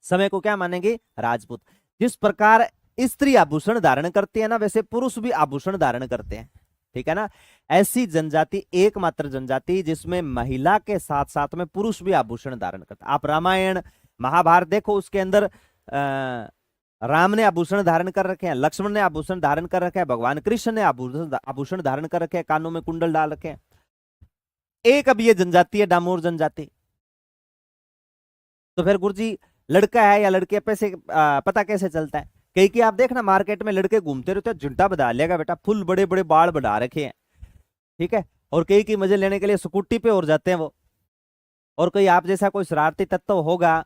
समय को क्या मानेंगे, राजपूत। जिस प्रकार स्त्री आभूषण धारण करती है ना, वैसे पुरुष भी आभूषण धारण करते हैं, ठीक है ना। ऐसी जनजाति एकमात्र जनजाति जिसमें महिला के साथ साथ में पुरुष भी आभूषण धारण करता है। आप रामायण महाभारत देखो, उसके अंदर राम ने आभूषण धारण कर रखे हैं, लक्ष्मण ने आभूषण धारण कर रखे हैं, भगवान कृष्ण ने आभूषण धारण कर रखे हैं, कानों में कुंडल डाल रखे हैं। एक अब ये जनजाति है डामोर जनजाति। तो फिर गुरुजी लड़का है या लड़के पैसे पता कैसे चलता है, कई कि आप देखना मार्केट में लड़के घूमते रहते हैं, झुंडा बधा लेगा बेटा, फुल बड़े बड़े बाल बढ़ा रखे हैं, ठीक है। और कई की मजे लेने के लिए स्कूटी पे और जाते हैं वो, और कोई आप जैसा कोई शरारती तत्व होगा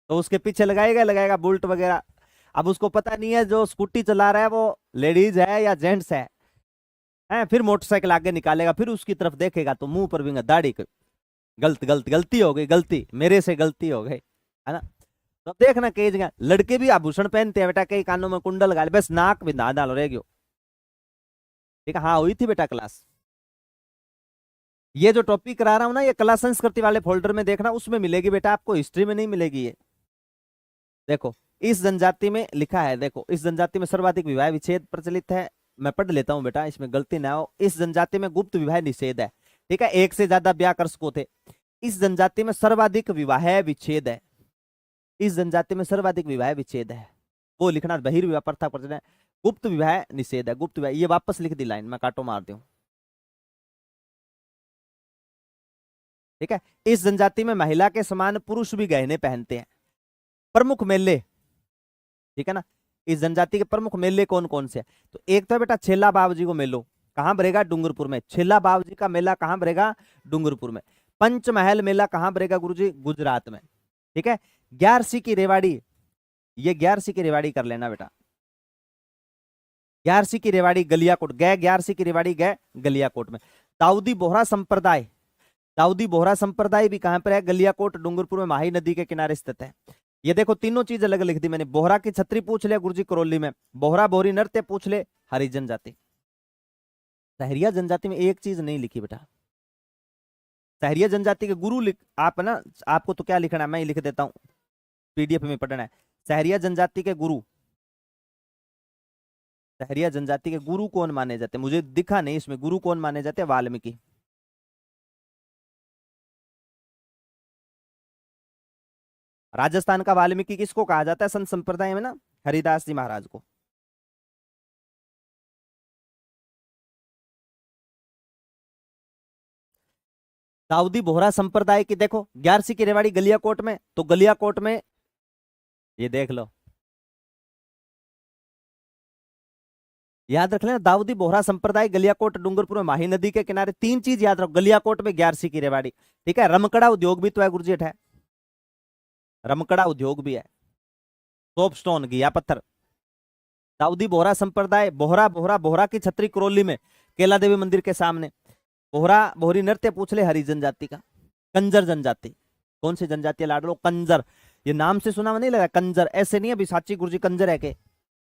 तो उसके पीछे लगाएगा लगाएगा बुलेट वगैरह। अब उसको पता नहीं है जो स्कूटी चला रहा है वो लेडीज है या जेंट्स है, फिर मोटरसाइकिल आगे निकालेगा, फिर उसकी तरफ देखेगा तो मुंह पर भी दाढ़ी, गलती हो गई, गलती मेरे से गलती हो गई, है ना। तो देखना कई जगह लड़के भी आभूषण पहनते हैं बेटा, कई कानों में कुंडल लगा ले, बस नाक भी ना डालो रह गयो, ठीक है। हाँ हुई थी बेटा क्लास, ये जो टॉपिक करा रहा हूं ना, ये कला संस्कृति वाले फोल्डर में देखना, उसमें मिलेगी बेटा, आपको हिस्ट्री में नहीं मिलेगी ये। देखो इस जनजाति में लिखा है, देखो इस जनजाति में सर्वाधिक विवाह विच्छेद प्रचलित है। मैं पढ़ लेता हूं बेटा, इसमें गलती ना हो। इस जनजाति में गुप्त विवाह निषेध है, ठीक है, एक से ज्यादा ब्याह कर सको थे। इस जनजाति में सर्वाधिक विवाह विच्छेद है, इस जनजाति में सर्वाधिक विवाह विच्छेद है, वो लिखना। बहिर्विवाह प्रथा प्रचलन है, गुप्त विवाह निषेध है, गुप्त विवाह, ये वापस लिख दी लाइन, मैं काटो मार दूं, ठीक है। इस जनजाति में महिला के समान पुरुष भी गहने पहनते हैं। प्रमुख मेले, ठीक है ना, इस जनजाति के प्रमुख मेले कौन कौन से हैं? तो एक तो बेटा छेला बाबूजी को मेलो, कहां भरेगा, डूंगरपुर में। छेला बाबूजी का मेला कहां भरेगा, डूंगरपुर में। पंचमहल मेला कहां भरेगा गुरुजी, गुजरात में, ठीक है। ग्यारसी की रेवाड़ी, ये ग्यारसी की रेवाड़ी कर लेना बेटा, ग्यारसी की रेवाड़ी गलियाकोट गए, ग्यारसी की रेवाड़ी गए गलियाकोट में। दाऊदी बोहरा संप्रदाय, दाऊदी बोहरा संप्रदाय भी कहां पर है, गलियाकोट डूंगरपुर में, माही नदी के किनारे स्थित है। ये देखो तीनों चीज अलग लिख दी मैंने। बोहरा की छत्री पूछ ले गुरुजी करौली में, बोहरा बोहरी नृत्य पूछ ले हरिजन जाति। सहरिया जनजाति में एक चीज नहीं लिखी बेटा, सहरिया जनजाति के गुरु लिख, आप ना, आपको तो क्या लिखना है मैं ही लिख देता हूं, पीडीएफ में पढ़ना है। सहरिया जनजाति के गुरु, सहरिया जनजाति के गुरु कौन माने जाते हैं, मुझे दिखा नहीं इसमें गुरु कौन माने जाते हैं, वाल्मीकि। राजस्थान का वाल्मीकि किसको कहा जाता है, संत संप्रदाय में ना, हरिदास जी महाराज को। दाऊदी बोहरा संप्रदाय की देखो ग्यारसी की रेवाड़ी गलियाकोट में, तो गलियाकोट में ये देख लो, याद रख लेना, दाऊदी बोहरा संप्रदाय गलियाकोट डूंगरपुर में, माही नदी के किनारे। तीन चीज याद रखो, गलियाकोट में ग्यारसी की रेवाड़ी, ठीक है। रमकड़ा उद्योग भी तो है गुरुजी, है रमकड़ा उद्योग भी है, सोप स्टोन घिया पत्थर। दाऊदी बोहरा संप्रदाय, बोहरा बोहरा बोहरा की छत्री करौली में, केला देवी मंदिर के सामने। बोहरा बोहरी नृत्य पूछ ले हरिजन जाति का। कंजर जनजाति, कौन सी जनजाति है लाडलो, कंजर, ये नाम से सुना नहीं लगा, कंजर ऐसे नहीं है साची गुरुजी कंजर है के,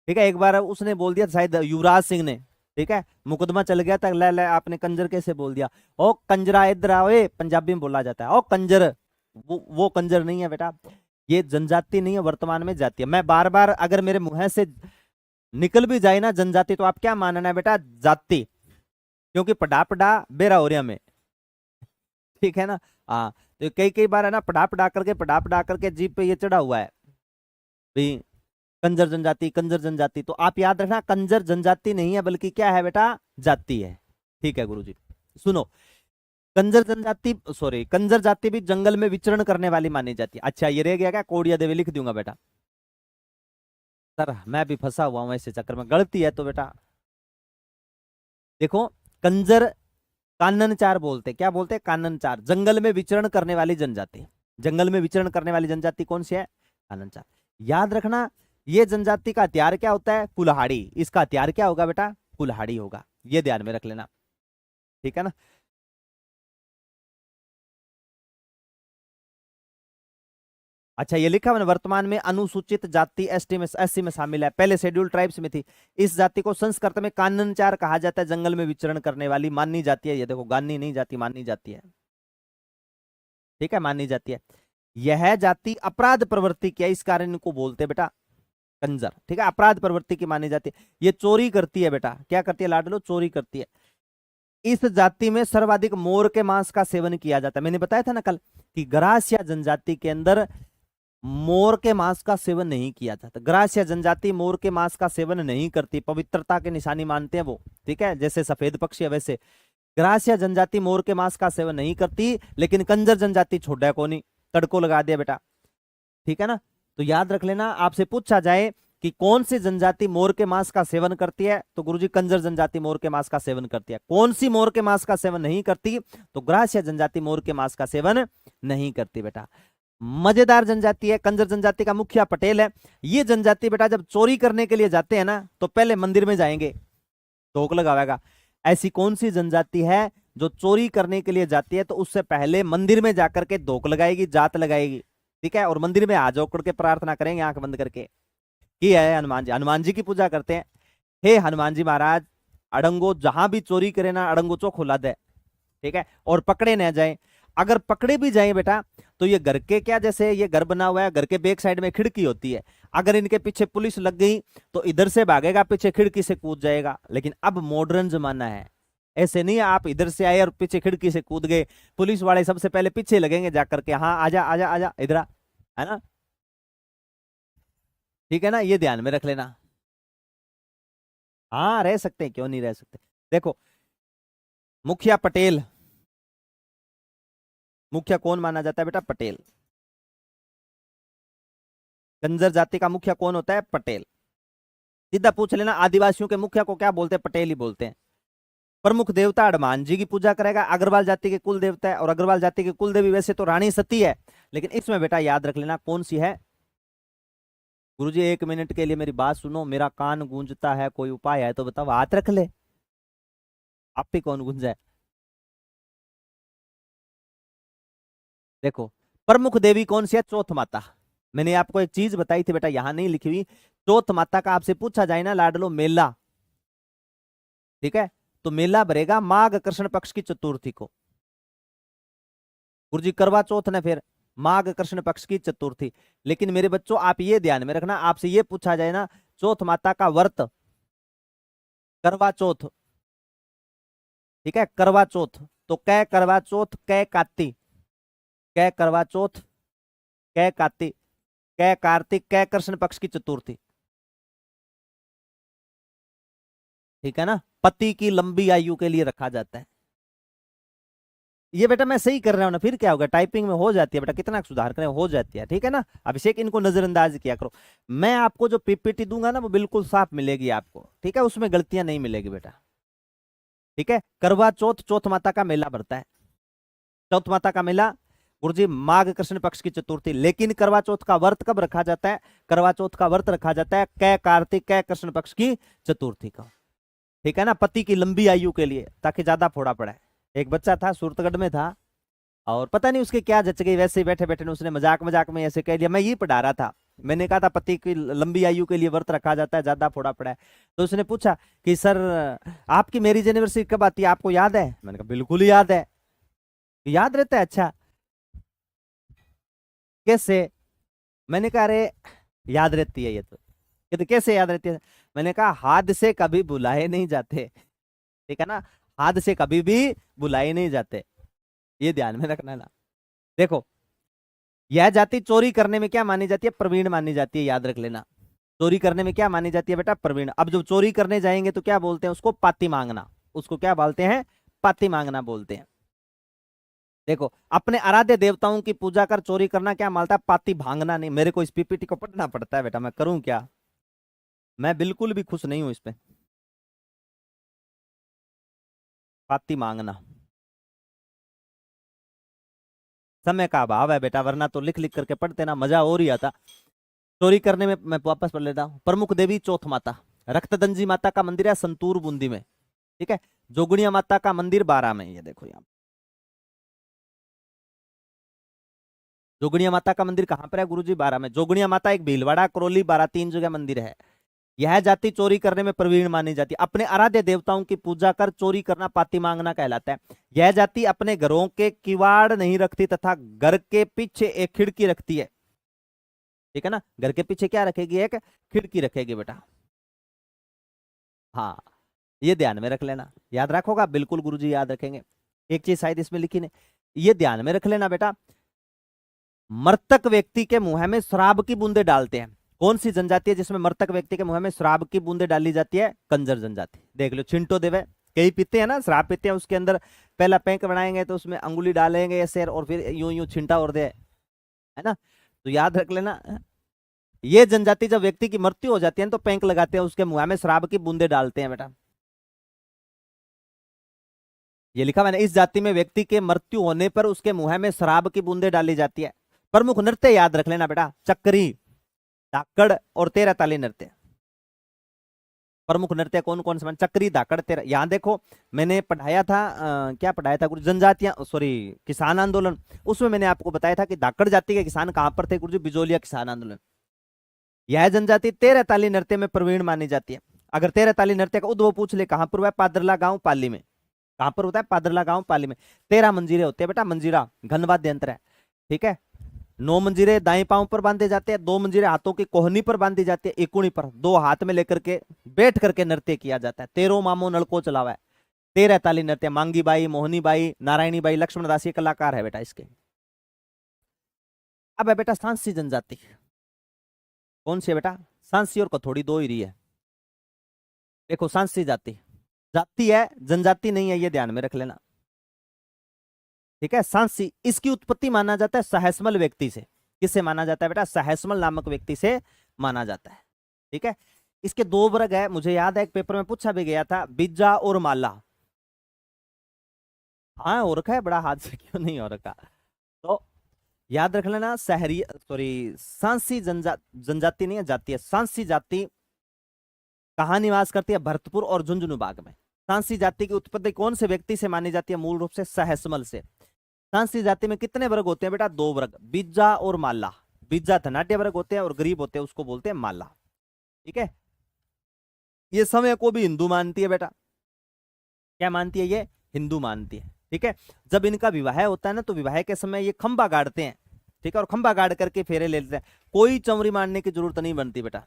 ठीक है। एक बार उसने बोल दिया शायद युवराज सिंह ने, ठीक है, मुकदमा चल गया था, ले ले आपने कंजर कैसे बोल दिया, ओ कंजरा इधर आओ, पंजाबी में बोला जाता है, ओ कंजर, वो कंजर नहीं है बेटा, ये जनजाति नहीं है, वर्तमान में जाति है। मैं बार बार अगर मेरे मुंह से निकल भी जाए ना जनजाति, तो आप क्या मानना है बेटा, जाति, क्योंकि पढ़ा पढ़ा बेराओरिया में, ठीक है ना। हाँ, तो कई कई बार है ना, पढ़ा पढ़ा करके जीप पे ये चढ़ा हुआ है भाई, कंजर जनजाति, कंजर जनजाति। तो आप याद रखना, कंजर जनजाति नहीं है, बल्कि क्या है बेटा, जाति है, ठीक है गुरुजी। सुनो, कंजर जनजाति, सॉरी, कंजर जाति भी जंगल में विचरण करने वाली मानी जाती है। अच्छा ये रह गया क्या, कोडिया देवी लिख दूंगा बेटा। सर मैं भी फंसा हुआ हूं ऐसे चक्कर में, गलती है तो बेटा देखो, कंजर काननचार बोलते, क्या बोलते हैं, काननचार, जंगल में विचरण करने वाली जनजाति। जंगल में विचरण करने वाली जनजाति कौन सी है, काननचार। याद रखना ये जनजाति का हथियार क्या होता है, कुल्हाड़ी। इसका हथियार क्या होगा बेटा, कुल्हाड़ी होगा, ये ध्यान में रख लेना, ठीक है ना। अच्छा ये लिखा मैंने, वर्तमान में अनुसूचित जाति एससी में शामिल है, पहले शेड्यूल ट्राइब्स में थी। इस जाति को संस्कृत में काननचार कहा जाता है, जंगल में विचरण करने वाली मानी जाती है। ये देखो गानी नहीं जाती, मानी जाती है, ठीक है, मानी जाती है। यह जाति अपराध प्रवृत्ति की है, इस कारण इनको बोलते हैं बेटा कंजर, ठीक है, अपराध प्रवृत्ति की मानी जाती है। ये चोरी करती है बेटा, क्या करती है लाडलो, चोरी करती है। इस जाति में सर्वाधिक मोर के मांस का सेवन किया जाता है। मैंने बताया था ना कल कि ग्रासिया जनजाति के अंदर मोर के मांस का सेवन नहीं किया जाता। ग्रासिया जनजाति मोर के मांस का सेवन नहीं करती, पवित्रता के निशानी मानते हैं वो, ठीक है, जैसे सफेद पक्षी है वैसे ग्रासिया जनजाति मोर के मांस का सेवन नहीं करती। लेकिन कंजर जनजाति छोड़ा को नहीं, तड़को लगा दिया बेटा, ठीक है ना। तो याद रख लेना, आपसे पूछा जाए कि कौन सी जनजाति मोर के मांस का सेवन करती है, तो गुरुजी कंजर जनजाति मोर के मांस का सेवन करती है। कौन सी मोर के मांस का सेवन नहीं करती, तो ग्रासिया जनजाति मोर के मांस का सेवन नहीं करती बेटा। मजेदार जनजाति है, कंजर जनजाति का मुखिया पटेल है। ये जनजाति बेटा जब चोरी करने के लिए जाते हैं ना, तो पहले मंदिर में जाएंगे, धोख लगावेगा। ऐसी कौन सी जनजाति है जो चोरी करने के लिए जाती है, तो उससे पहले मंदिर में जाकर के धोख लगाएगी, जात लगाएगी, ठीक है, और मंदिर में आ जाओ करके प्रार्थना करेंगे आंख बंद करके कि है हनुमान जी, हनुमान जी की पूजा करते हैं। हे हनुमान जी महाराज, अड़ंगो जहां भी चोरी करे ना, अड़ंगो चो खुला दे, ठीक है, और पकड़े ना जाए। अगर पकड़े भी जाए बेटा, तो ये घर के क्या, जैसे ये घर बना हुआ है, घर के बैक साइड में खिड़की होती है, अगर इनके पीछे पुलिस लग गई तो इधर से भागेगा, पीछे खिड़की से कूद जाएगा। लेकिन अब मॉडर्न जमाना है, ऐसे नहीं है आप इधर से आए और पीछे खिड़की से कूद गए, पुलिस वाले सबसे पहले पीछे लगेंगे जाकर के, हाँ आजा आजा आजा इधर आ, है ना, ठीक है ना, ये ध्यान में रख लेना। हाँ रह सकते हैं, क्यों नहीं रह सकते। देखो मुखिया पटेल, मुखिया कौन माना जाता है बेटा, पटेल। कंजर जाति का मुखिया कौन होता है, पटेल। सीधा पूछ लेना आदिवासियों के मुखिया को क्या बोलते हैं, पटेल ही बोलते हैं। प्रमुख देवता हनुमान जी की पूजा करेगा, अग्रवाल जाति के कुल देवता है, और अग्रवाल जाति के कुल देवी वैसे तो रानी सती है, लेकिन इसमें बेटा याद रख लेना कौन सी है। गुरुजी 1 मिनट के लिए मेरी बात सुनो, मेरा कान गूंजता है, कोई उपाय है तो बताओ, हाथ रख ले, आप ही कौन गूंजा है। देखो प्रमुख देवी कौन सी है, चौथ माता। मैंने आपको एक चीज बताई थी बेटा, यहां नहीं लिखी हुई, चौथ माता का आपसे पूछा जाए ना लाडलो मेला, ठीक है, तो मेला भरेगा माघ कृष्ण पक्ष की चतुर्थी को। गुरुजी करवा चौथ ने फिर माघ कृष्ण पक्ष की चतुर्थी। लेकिन मेरे बच्चों आप ये ध्यान में रखना, आपसे ये पूछा जाए ना चौथ माता का व्रत, करवा चौथ, ठीक है, करवा चौथ, तो कै करवा चौथ, कै काती, कै करवा चौथ, कै काती, कै कार्तिक, कै कृष्ण पक्ष की चतुर्थी, ठीक है ना, पति की लंबी आयु के लिए रखा जाता है। ये बेटा मैं सही कर रहा हूं ना, फिर क्या होगा, टाइपिंग में हो जाती है बेटा, कितना सुधार करें, हो जाती है, ठीक है ना। अभिषेक इनको नजरअंदाज किया करो, मैं आपको जो पीपीटी दूंगा ना वो बिल्कुल साफ मिलेगी आपको, ठीक है, उसमें गलतियां नहीं मिलेगी बेटा, ठीक है। करवा चौथ, चौथ माता का मेला भरता है, चौथ माता का मेला गुरुजी माघ कृष्ण पक्ष की चतुर्थी। लेकिन करवा चौथ का व्रत कब रखा जाता है, करवा चौथ का व्रत रखा जाता है कै कार्तिक, कै कृष्ण पक्ष की चतुर्थी का, ठीक है ना, पति की लंबी आयु के लिए, ताकि ज्यादा फोड़ा पड़े। एक बच्चा था सूरतगढ़ में था, और पता नहीं उसके क्या जच गई, वैसे ही बैठे बैठे ने उसने मजाक मजाक में ऐसे कह दिया, मैं ये पढ़ा रहा था, मैंने कहा था पति की लंबी आयु के लिए व्रत रखा जाता है, ज्यादा फोड़ा पड़ा है। तो उसने पूछा कि सर आपकी मैरिज एनिवर्सरी कब आती है, आपको याद है। मैंने कहा बिल्कुल याद है। याद रहता है, अच्छा कैसे। मैंने कहा अरे याद रहती है ये तो। कहते कैसे याद रहती है। मैंने कहा हाथ से कभी बुलाए नहीं जाते, ठीक है ना, हाथ से कभी भी बुलाए नहीं जाते, ये ध्यान में रखना ना। देखो यह जाति चोरी करने में क्या मानी जाती है, प्रवीण मानी जाती है, याद रख लेना। चोरी करने में क्या मानी जाती है बेटा, प्रवीण। अब जब चोरी करने जाएंगे तो क्या बोलते हैं उसको, पाती मांगना, उसको क्या बोलते हैं, पाती मांगना बोलते हैं। देखो, अपने आराध्य देवताओं की पूजा कर चोरी करना क्या मालता है? पाती भांगना नहीं। मेरे को इस पीपीटी को पढ़ना पड़ता है बेटा, मैं करूं क्या? मैं बिल्कुल भी खुश नहीं हूं इस पे। पाती मांगना, समय का अभाव है बेटा, वरना तो लिख लिख करके पढ़ते ना, मजा और ही आता। चोरी करने में मैं वापस पढ़ लेता हूँ। प्रमुख देवी चौथ माता, रक्तदंजी माता का मंदिर है संतूर बूंदी में, ठीक है। जोगणिया माता का मंदिर बारा में, ये देखो यहाँ। जोगणिया माता का मंदिर कहाँ पर है गुरुजी? बारा में। जोगणिया माता एक भीलवाड़ा, करौली, बारा, 3 जगह मंदिर है। यह जाति चोरी करने में प्रवीण मानी जाती है। अपने आराध्य देवताओं की पूजा कर चोरी करना पाती मांगना कहलाता है। यह जाति अपने घरों के किवाड़ नहीं रखती तथा घर के पीछे एक खिड़की रखती है, ठीक है ना। घर के पीछे क्या रखेगी? एक खिड़की रखेगी बेटा। हाँ, ये ध्यान में रख लेना। याद रखोगा? बिल्कुल गुरुजी याद रखेंगे। एक चीज शायद इसमें लिखी नहीं, ये ध्यान में रख लेना बेटा। मृतक व्यक्ति के मुंह में शराब की बूंदे डालते हैं। कौन सी जनजाति है जिसमें मृतक व्यक्ति के मुंह में शराब की बूंदे डाली जाती है? कंजर जनजाति। देख लो, छिंटो देवे कई पीते हैं ना, शराब पीते हैं, उसके अंदर पहला पैंक बनाएंगे तो उसमें अंगुली डालेंगे ऐसे, और फिर यूं यूं छिंटा और दे, है ना। तो याद रख लेना, ये जनजाति जब व्यक्ति की मृत्यु हो जाती है तो पैंक लगाते हैं, उसके मुंह में शराब की बूंदे डालते हैं बेटा। ये लिखा मैंने, इस जाति में व्यक्ति के मृत्यु होने पर उसके मुंह में शराब की बूंदे डाली जाती है। प्रमुख नृत्य याद रख लेना बेटा, चक्री, धाकड़ और 13 ताली नृत्य। प्रमुख नृत्य कौन कौन से? चक्री, धाकड़, 13। यहां देखो, मैंने पढ़ाया था क्या पढ़ाया था गुरु? जनजातियां, सॉरी, किसान आंदोलन। उसमें मैंने आपको बताया था कि धाकड़ जाति के किसान कहां पर थे गुरु जी? बिजोलिया किसान आंदोलन। यह जनजाति 13 ताली नृत्य में प्रवीण मानी जाती है। अगर 13 ताली नृत्य का उद्भव पूछ ले, कहां पर हुआ है? पादरला गांव, पाली में। कहां पर होता है? पादरला गांव, पाली में। 13 मंजीरे होते हैं बेटा, मंजीरा घन वाद्य यंत्र है, ठीक है। 9 मंजीरे दाएं पांव पर बांधे जाते हैं, 2 मंजीरे हाथों की कोहनी पर बांधी जाती है, एकुणी पर 2 हाथ में लेकर के बैठ करके नृत्य किया जाता है। 13 मामो नलको चलावा है। 13 ताली नृत्य। मांगी बाई, मोहनी बाई, नारायणी बाई, लक्ष्मण दास, ये कलाकार है बेटा इसके। अब है बेटा सांसी जनजाति। कौन सी है बेटा? सांसी और कथोड़ी दो ही रही है। देखो, सांसी जाति जाति है, जनजाति नहीं है, ये ध्यान में रख लेना, ठीक है। सांसी, इसकी उत्पत्ति माना जाता है सहस्मल व्यक्ति से। किससे माना जाता है बेटा? सहस्मल नामक व्यक्ति से माना जाता है, ठीक है। इसके 2 वर्ग है, मुझे याद है एक पेपर में पूछा भी गया था, बिज्जा और माला। हाँ, हो रखा है बड़ा, हाथ से क्यों नहीं हो रखा? तो याद रख लेना, शहरी, सॉरी, सांसी जनजाति नहीं है, जाति है। सांसी जाति कहाँ निवास करती है? भरतपुर और झुंझुनू बाग में। सांसी जाति की उत्पत्ति कौन से व्यक्ति से मानी जाती है? मूल रूप से सहस्मल से। सांसी जाति में कितने वर्ग होते हैं बेटा? 2 वर्ग, बिज्जा और माला। बिज्जा धनाढ्य वर्ग होते हैं और गरीब होते हैं, उसको बोलते हैं माला, ठीक है। ये समय को भी हिंदू मानती है बेटा। क्या मानती है? ये हिंदू मानती है, ठीक है। जब इनका विवाह होता है ना, तो विवाह के समय ये खंबा गाड़ते हैं, ठीक है, और खंबा गाड़ करके फेरे ले लेते हैं। कोई चमरी मारने की जरूरत नहीं बनती बेटा।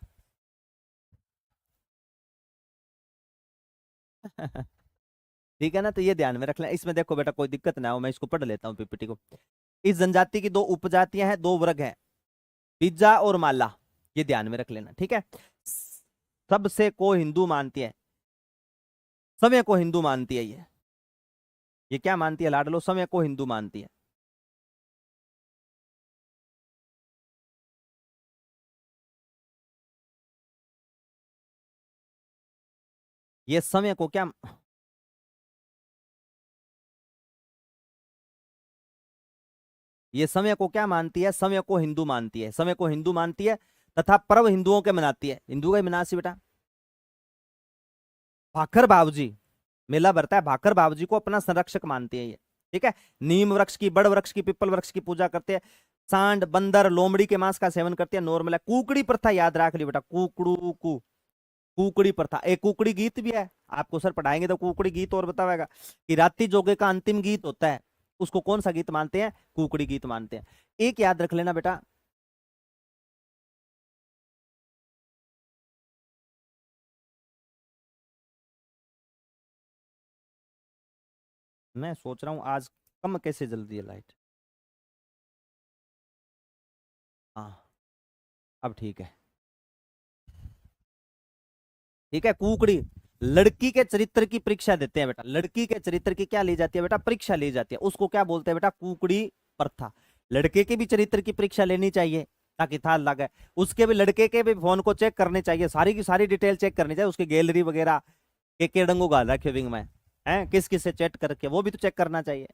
ठीक है ना, तो ये ध्यान में रख लें। इसमें देखो बेटा, कोई दिक्कत ना हो, मैं इसको पढ़ लेता हूँ पीपीटी को। इस जनजाति की 2 उपजातियां हैं, 2 वर्ग हैं, पिज्जा और माला, ये ध्यान में रख लेना, ठीक है। सबसे को हिंदू मानती है, समय को हिंदू मानती है ये क्या मानती है लाडलो? समय को हिंदू मानती है। ये समय को क्या, ये समय को क्या मानती है? समय को हिंदू मानती है, समय को हिंदू मानती है, तथा पर्व हिंदुओं के मनाती है। हिंदू का मनासी बेटा। भाखर बाबूजी मेला भरता है, भाखर बाबूजी को अपना संरक्षक मानती है ये, ठीक है। नीम वृक्ष की, बड़ वृक्ष की, पिपल वृक्ष की पूजा करते हैं। सांड, बंदर, लोमड़ी के मांस का सेवन करते हैं, नॉर्मल है। कुकड़ी प्रथा याद रख ली बेटा, कुकड़ू कु कुकड़ी प्रथा। एक कुकड़ी गीत भी है, आपको सर पढ़ाएंगे तो कुकड़ी गीत और बताएगा कि रात्रि जोगे का अंतिम गीत होता है, उसको कौन सा गीत मानते हैं? कुकड़ी गीत मानते हैं। एक याद रख लेना बेटा, मैं सोच रहा हूं आज कम कैसे जल्दी है लाइट। हाँ, अब ठीक है, ठीक है। कुकड़ी, लड़की के चरित्र की परीक्षा देते हैं बेटा, लड़की के चरित्र की क्या ली जाती है बेटा, परीक्षा ली जाती है, उसको क्या बोलते हैं बेटा, कुकड़ी प्रथा। लड़के के भी चरित्र की परीक्षा लेनी चाहिए ताकि था लगे, उसके भी लड़के के भी फोन को चेक करने चाहिए, सारी की सारी डिटेल चेक करनी चाहिए, उसकी गैलरी वगैरह के डंगू गाल रखे विंग में है, किस किस से चैट करके वो भी तो चेक करना चाहिए।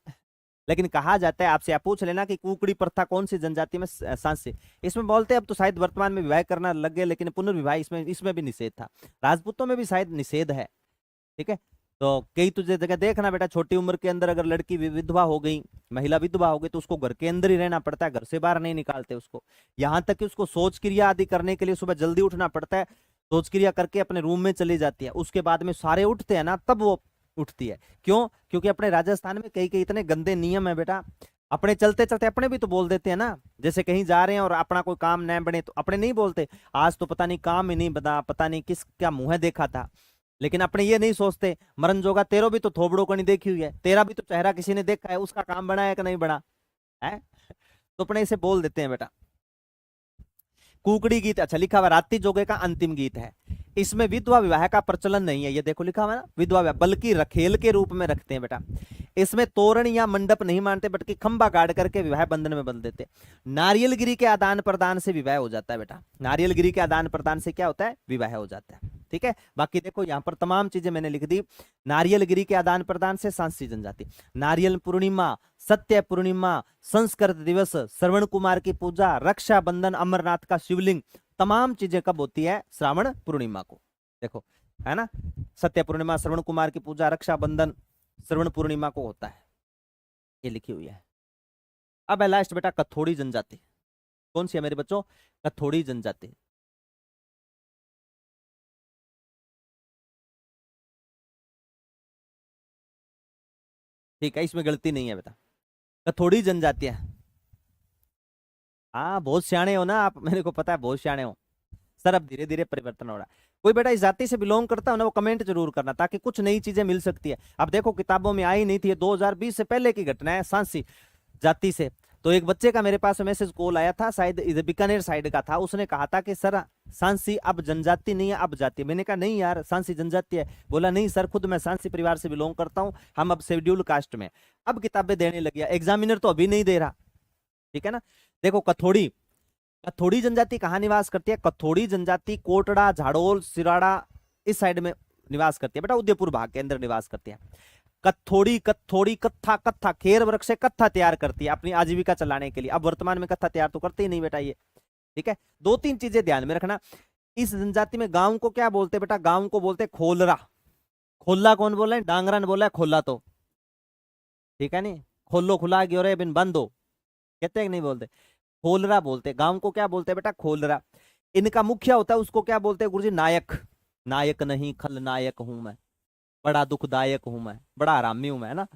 लेकिन कहा जाता है, आपसे आप पूछ लेना कि कुकड़ी प्रथा कौन सी जनजाति में सांस्य, इसमें बोलते हैं अब तो शायद वर्तमान में विवाह करना लग गए, लेकिन पुनर्विवाह इसमें इसमें भी निषेध था, राजपूतों में भी शायद निषेध है। ठीक है, तो कई तुझे जगह देखना बेटा, छोटी उम्र के अंदर अगर लड़की विधवा हो गई, महिला विधवा हो गई, तो उसको घर के अंदर ही रहना पड़ता है, घर से बाहर नहीं निकालते उसको, यहाँ तक कि उसको शौच क्रिया आदि करने के लिए सुबह जल्दी उठना पड़ता है, शौच क्रिया करके अपने रूम में चली जाती है, उसके बाद में सारे उठते हैं ना तब वो उठती है। क्यों? क्योंकि अपने राजस्थान में कई कई इतने गंदे नियम है बेटा, अपने चलते चलते अपने भी तो बोल देते हैं ना, जैसे कहीं जा रहे हैं और अपना कोई काम न बने तो अपने नहीं बोलते, आज तो पता नहीं काम ही नहीं बना, पता नहीं किस क्या मुंह देखा था, लेकिन अपने ये नहीं सोचते मरण जोगा तेरो भी तो थोबड़ों को नहीं देखी हुई है, तेरा भी तो चेहरा किसी ने देखा है, उसका काम बना है कि नहीं बना है, तो अपने इसे बोल देते हैं बेटा। कुकड़ी गीत, अच्छा लिखा हुआ रात्रि जोगे का अंतिम गीत है, इसमें विधवा विवाह का प्रचलन नहीं है, ये देखो लिखा हुआ ना विधवा विवाह, बल्कि रखेल के रूप में रखते हैं बेटा, इसमें तोरण या मंडप नहीं मानते, बल्कि खंबा गाड़ करके विवाह बंधन में बंध देते। नारियलगिरी के आदान प्रदान से विवाह हो जाता है बेटा, नारियलगिरी के आदान प्रदान से क्या होता है, विवाह हो जाता है। ठीक है, बाकी देखो यहाँ पर तमाम चीजें मैंने लिख दी, नारियलगिरी के आदान प्रदान से सांसी जनजाति, नारियल पूर्णिमा, सत्य पूर्णिमा, संस्कृत दिवस, श्रवण कुमार की पूजा, रक्षाबंधन, अमरनाथ का शिवलिंग, तमाम चीजें कब होती है, श्रावण पूर्णिमा को, देखो है ना, सत्य पूर्णिमा, श्रवण कुमार की पूजा, रक्षाबंधन श्रवण पूर्णिमा को होता है, ये लिखी हुई है। अब है लास्ट बेटा कथोड़ी जनजाति, कौन सी है मेरे बच्चों, कथोड़ी जनजाति। ठीक है, इसमें गलती नहीं है बेटा, कथोड़ी जनजाति है। हाँ बहुत सियाणे हो ना आप, मेरे को पता है बहुत सियाणे हो सर, अब धीरे धीरे परिवर्तन हो रहा है, कोई बेटा इस जाति से बिलोंग करता है ना वो कमेंट जरूर करना, ताकि कुछ नई चीजें मिल सकती है। अब देखो किताबों में आई नहीं थी, 2020 से पहले की घटना है, सांसी जाति से, तो एक बच्चे का मेरे पास मैसेज कॉल आया था, शायद इधर बीकानेर साइड का था, उसने कहा था कि सर सांसी अब जनजाति नहीं है अब जाति, मैंने कहा नहीं यार सांसी जनजाति है, बोला नहीं सर खुद मैं सांसी परिवार से बिलोंग करता हूँ, हम अब शेड्यूल कास्ट में, अब किताबें देने लग गया, एग्जामिनर तो अभी नहीं दे रहा। ठीक है ना, देखो कथोड़ी, कथोड़ी जनजाति कहाँ निवास करती है, कथोड़ी जनजाति कोटड़ा, झाड़ोल, सिराड़ा इस साइड में निवास करती है बेटा, उदयपुर भाग के अंदर निवास करती है। कथोड़ी, कथोड़ी कत्था, कत्था खेर वृक्ष से कत्था तैयार करती है अपनी आजीविका चलाने के लिए, अब वर्तमान में कत्था तैयार तो करते ही नहीं बेटा ये। ठीक है, दो तीन चीजें ध्यान में रखना, इस जनजाति में गांव को क्या बोलते हैं बेटा, गांव को बोलते हैं खोलरा, खोला कौन बोल रहे हैं, डांगरा ने बोला है खोला, तो ठीक है नहीं, खोलो खुला ग्योरे बिन बंदो कहते हैं कि नहीं बोलते, खोलरा बोलते, गांव को क्या बोलते हैं बेटा, खोलरा। इनका मुखिया होता है उसको क्या बोलते हैं गुरुजी, नायक, नायक नहीं खलनायक हूं मैं, बड़ा दुखदायक हूं मैं, बड़ा आरामी हूं मैं, है ना,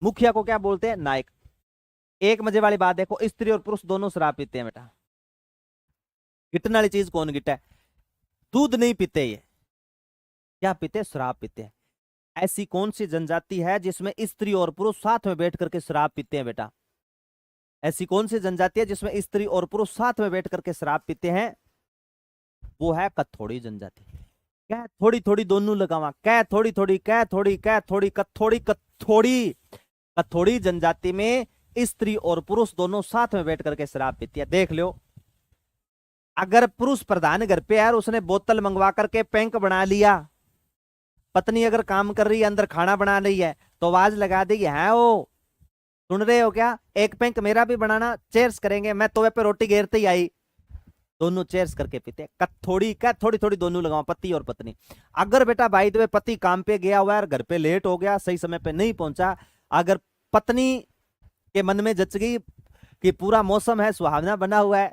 मुखिया को क्या बोलते हैं, नायक। एक मजे वाली बात देखो, स्त्री और पुरुष दोनों शराब पीते हैं बेटा, गिटने वाली चीज कौन गिटा है, दूध नहीं पीते, ये क्या पीते, शराब पीते हैं। ऐसी कौन सी जनजाति है जिसमें स्त्री और पुरुष साथ में बैठ करके शराब पीते हैं बेटा, ऐसी कौन सी जनजाति है जिसमें स्त्री और पुरुष साथ में बैठ करके शराब पीते हैं, वो है कथोड़ी जनजाति। क्या थोड़ी थोड़ी दोनों लगावा, क्या थोड़ी थोड़ी, क्या थोड़ी, क्या थोड़ी, कथोड़ी, कथोड़ी, कथोड़ी जनजाति में स्त्री और पुरुष दोनों साथ में बैठ करके शराब पीती है। देख लो, अगर पुरुष प्रधान घर पे है और उसने बोतल मंगवा करके पैंक बना लिया, पत्नी अगर काम कर रही है अंदर खाना बना रही है तो आवाज लगा देगी, है वो सुन रहे हो क्या, एक पैंक मेरा भी बनाना, चेयर्स करेंगे, मैं तवे पे रोटी घेरते ही आई, दोनों चेयर्स करके पीते। कथोड़ी क्या थोड़ी थोड़ी दोनों लगाओ, पति और पत्नी। अगर बेटा भाई द वे पति काम पे गया हुआ है और घर पे लेट हो गया, सही समय पे नहीं पहुंचा, अगर पत्नी के मन में जच गई कि पूरा मौसम है सुहावना बना हुआ है,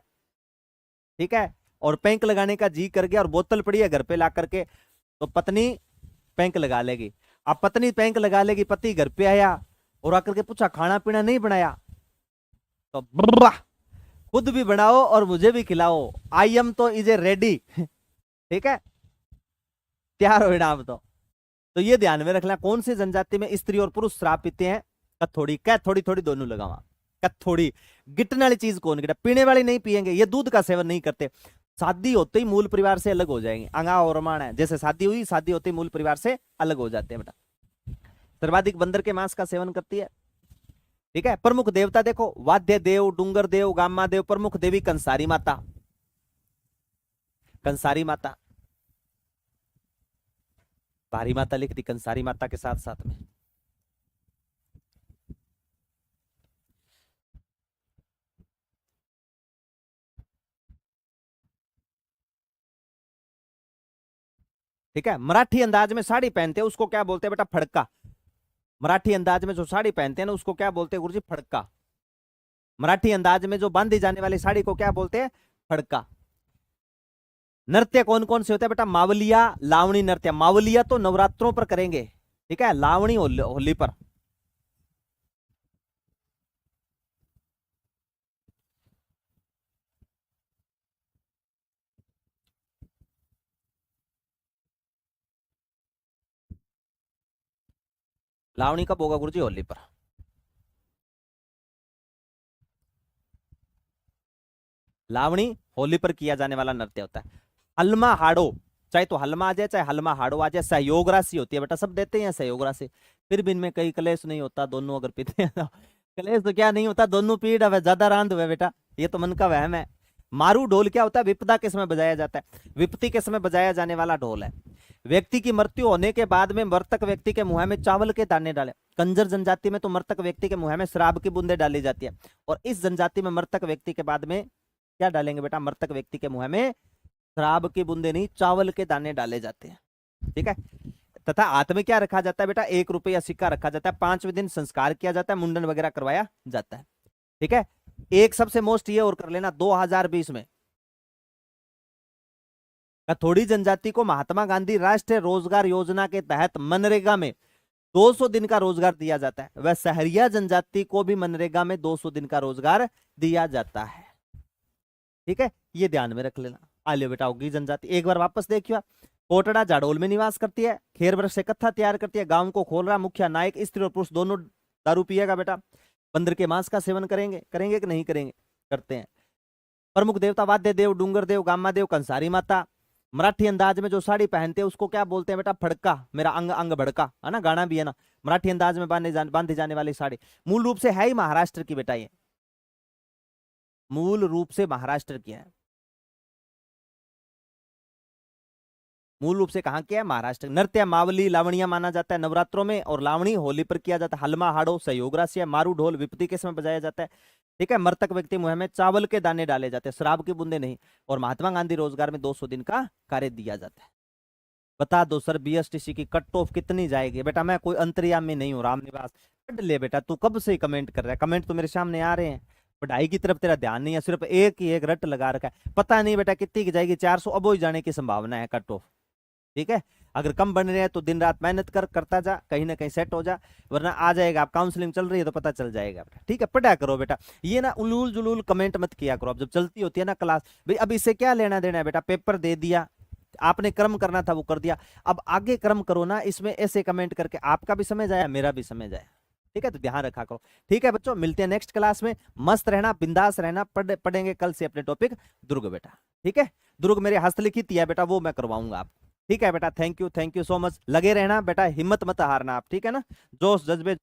ठीक है, और पैंक लगाने का जी कर गया और बोतल पड़ी है घर पे ला करके, तो पत्नी पैंक लगा लेगी। अब पत्नी पैंक लगा लेगी, पति घर पे आया और आकर के पूछा खाना पीना नहीं बनाया, तो खुद भी बनाओ और मुझे भी खिलाओ, आई एम तो इज ए रेडी, ठीक है, तैयार हो नाम तो ये ध्यान में रखना, कौन सी जनजाति में स्त्री और पुरुष शराब पीते हैं, कथोड़ी, क्या थोड़ी थोड़ी दोनों लगावा, कथोड़ी। गिटने वाली चीज कौन गिटा, पीने वाली नहीं पिएंगे, ये दूध का सेवन नहीं करते, शादी होते ही मूल परिवार से अलग हो जाएंगे, अंगा और रमाण है, जैसे शादी हुई, शादी होते ही मूल परिवार से अलग हो जाते हैं बेटा। सर्वाधिक बंदर के मांस का सेवन करती है। ठीक है, प्रमुख देवता देखो, वाद्य देव, डूंगर देव, गामा देव, प्रमुख देवी कंसारी माता, कंसारी माता, भारी माता लिख दी कंसारी माता के साथ साथ में। ठीक है, मराठी अंदाज में साड़ी पहनते हैं उसको क्या बोलते हैं बेटा? फड़का। मराठी अंदाज में जो साड़ी पहनते हैं ना उसको क्या बोलते हैं गुरुजी? फड़का। मराठी अंदाज में जो बांधी जाने वाली साड़ी को क्या बोलते हैं? फड़का। नृत्य कौन कौन से होते हैं बेटा? मावलिया, लावणी नृत्य। मावलिया तो नवरात्रों पर करेंगे, ठीक है, लावणी होली पर। लावणी कब होगा गुरुजी? होली पर। लावणी होली पर किया जाने वाला नृत्य होता है। हलमा हाड़ो, चाहे तो हलमा आ जाए चाहे हलमा हाड़ो आ जाए, सहयोग राशि होती है बेटा, सब देते हैं सहयोग राशि, फिर भी इनमें कई कलेश नहीं होता, दोनों अगर पीते हैं तो। कलेश तो क्या नहीं होता, दोनों पीड़ है, ज्यादा रांध हुए बेटा, ये तो मन का वहम है। मारू ढोल क्या होता है? विपदा के समय बजाया जाता है, विपत्ति के समय बजाया जाने वाला ढोल है। व्यक्ति की मृत्यु होने के बाद में मृतक व्यक्ति के मुंह में चावल के दाने डाले। कंजर जनजाति में तो मृतक व्यक्ति के मुंह में शराब की बूंदे डाली जाती है, और इस जनजाति में मृतक व्यक्ति के बाद में क्या डालेंगे बेटा? मृतक व्यक्ति के मुंह में शराब की बूंदे नहीं, चावल के दाने डाले जाते हैं। ठीक है, तथा हाथ में क्या रखा जाता है बेटा? 1 रुपया सिक्का रखा जाता है। 5वें दिन संस्कार किया जाता है, मुंडन वगैरह करवाया जाता है। ठीक है, एक सबसे मोस्ट ये और कर लेना, 2020 में थोड़ी जनजाति को महात्मा गांधी राष्ट्रीय रोजगार योजना के तहत मनरेगा में 200 दिन का रोजगार दिया जाता है। वह सहरिया जनजाति को भी मनरेगा में 200 दिन का रोजगार दिया जाता है। ठीक है, ये ध्यान में रख लेना। आलियो बेटा होगी जनजाति, एक बार वापस देखिए। कोटड़ा जाडोल में निवास करती है, खेर वृक्ष से कत्था तैयार करती है, गांव को खोल रहा, मुखिया नायक, स्त्री और पुरुष दोनों दारू पिएगा बेटा। बंदर के मांस का सेवन करेंगे, करेंगे कि नहीं करेंगे? करते हैं। प्रमुख देवता वाद्य देव, डूंगर देव, गामा देव, कंसारी माता। मराठी अंदाज में जो साड़ी पहनते हैं उसको क्या बोलते हैं बेटा? फड़का। मेरा अंग अंग भड़का, है ना, गाना भी है ना। मराठी अंदाज में बांधी जाने वाली साड़ी मूल रूप से है ही महाराष्ट्र की बेटा, ये मूल रूप से महाराष्ट्र की है। मूल रूप से कहां के है? महाराष्ट्र। नृत्य मावली लावणिया माना जाता है नवरात्रों में, और लावणी होली पर किया जाता है। हलमा हाड़ो सहयोग राशि है, मारू ढोल विपत्ति के समय बजाया जाता है। ठीक है, मृतक व्यक्ति मुंह में चावल के दाने डाले जाते हैं, शराब की बूंदे नहीं। और महात्मा गांधी रोजगार में 200 दिन का कार्य दिया जाता है। बता दो सर, बीएसटीसी की कट ऑफ कितनी जाएगी? बेटा मैं कोई अंतर्यामी नहीं हूँ, रामनिवास पढ़ ले बेटा, तू कब से कमेंट कर रहा है? कमेंट तो मेरे सामने आ रहे हैं, पढ़ाई की तरफ तेरा ध्यान नहीं है, सिर्फ एक ही एक रट लगा रखा है। पता नहीं बेटा कितनी की जाएगी, 400 अब हो जाने की संभावना है कट ऑफ। ठीक है, अगर कम बन रहे हैं तो दिन रात मेहनत करता जा, कहीं ना कहीं सेट हो जा, वरना आ जाएगा। आप काउंसलिंग चल रही है तो पता चल जाएगा बेटा। ठीक है, पढ़ा करो बेटा, ये ना उलूल जुलूल कमेंट मत किया करो। अब जब चलती होती है ना क्लास, भाई अब इससे क्या लेना देना है बेटा? पेपर दे दिया आपने, क्रम करना था वो कर दिया, अब आगे क्रम करो ना। इसमें ऐसे कमेंट करके आपका भी समझ आया, मेरा भी समझ आया। ठीक है, तो ध्यान रखा करो। ठीक है बच्चों, मिलते हैं नेक्स्ट क्लास में। मस्त रहना, बिंदास रहना, पढ़ेंगे कल से अपने टॉपिक दुर्ग बेटा। ठीक है, दुर्ग मेरे हस्तलिखित है बेटा, वो मैं करवाऊंगा आप। ठीक है बेटा, थैंक यू सो मच। लगे रहना बेटा, हिम्मत मत हारना आप, ठीक है ना, जोश जज्बे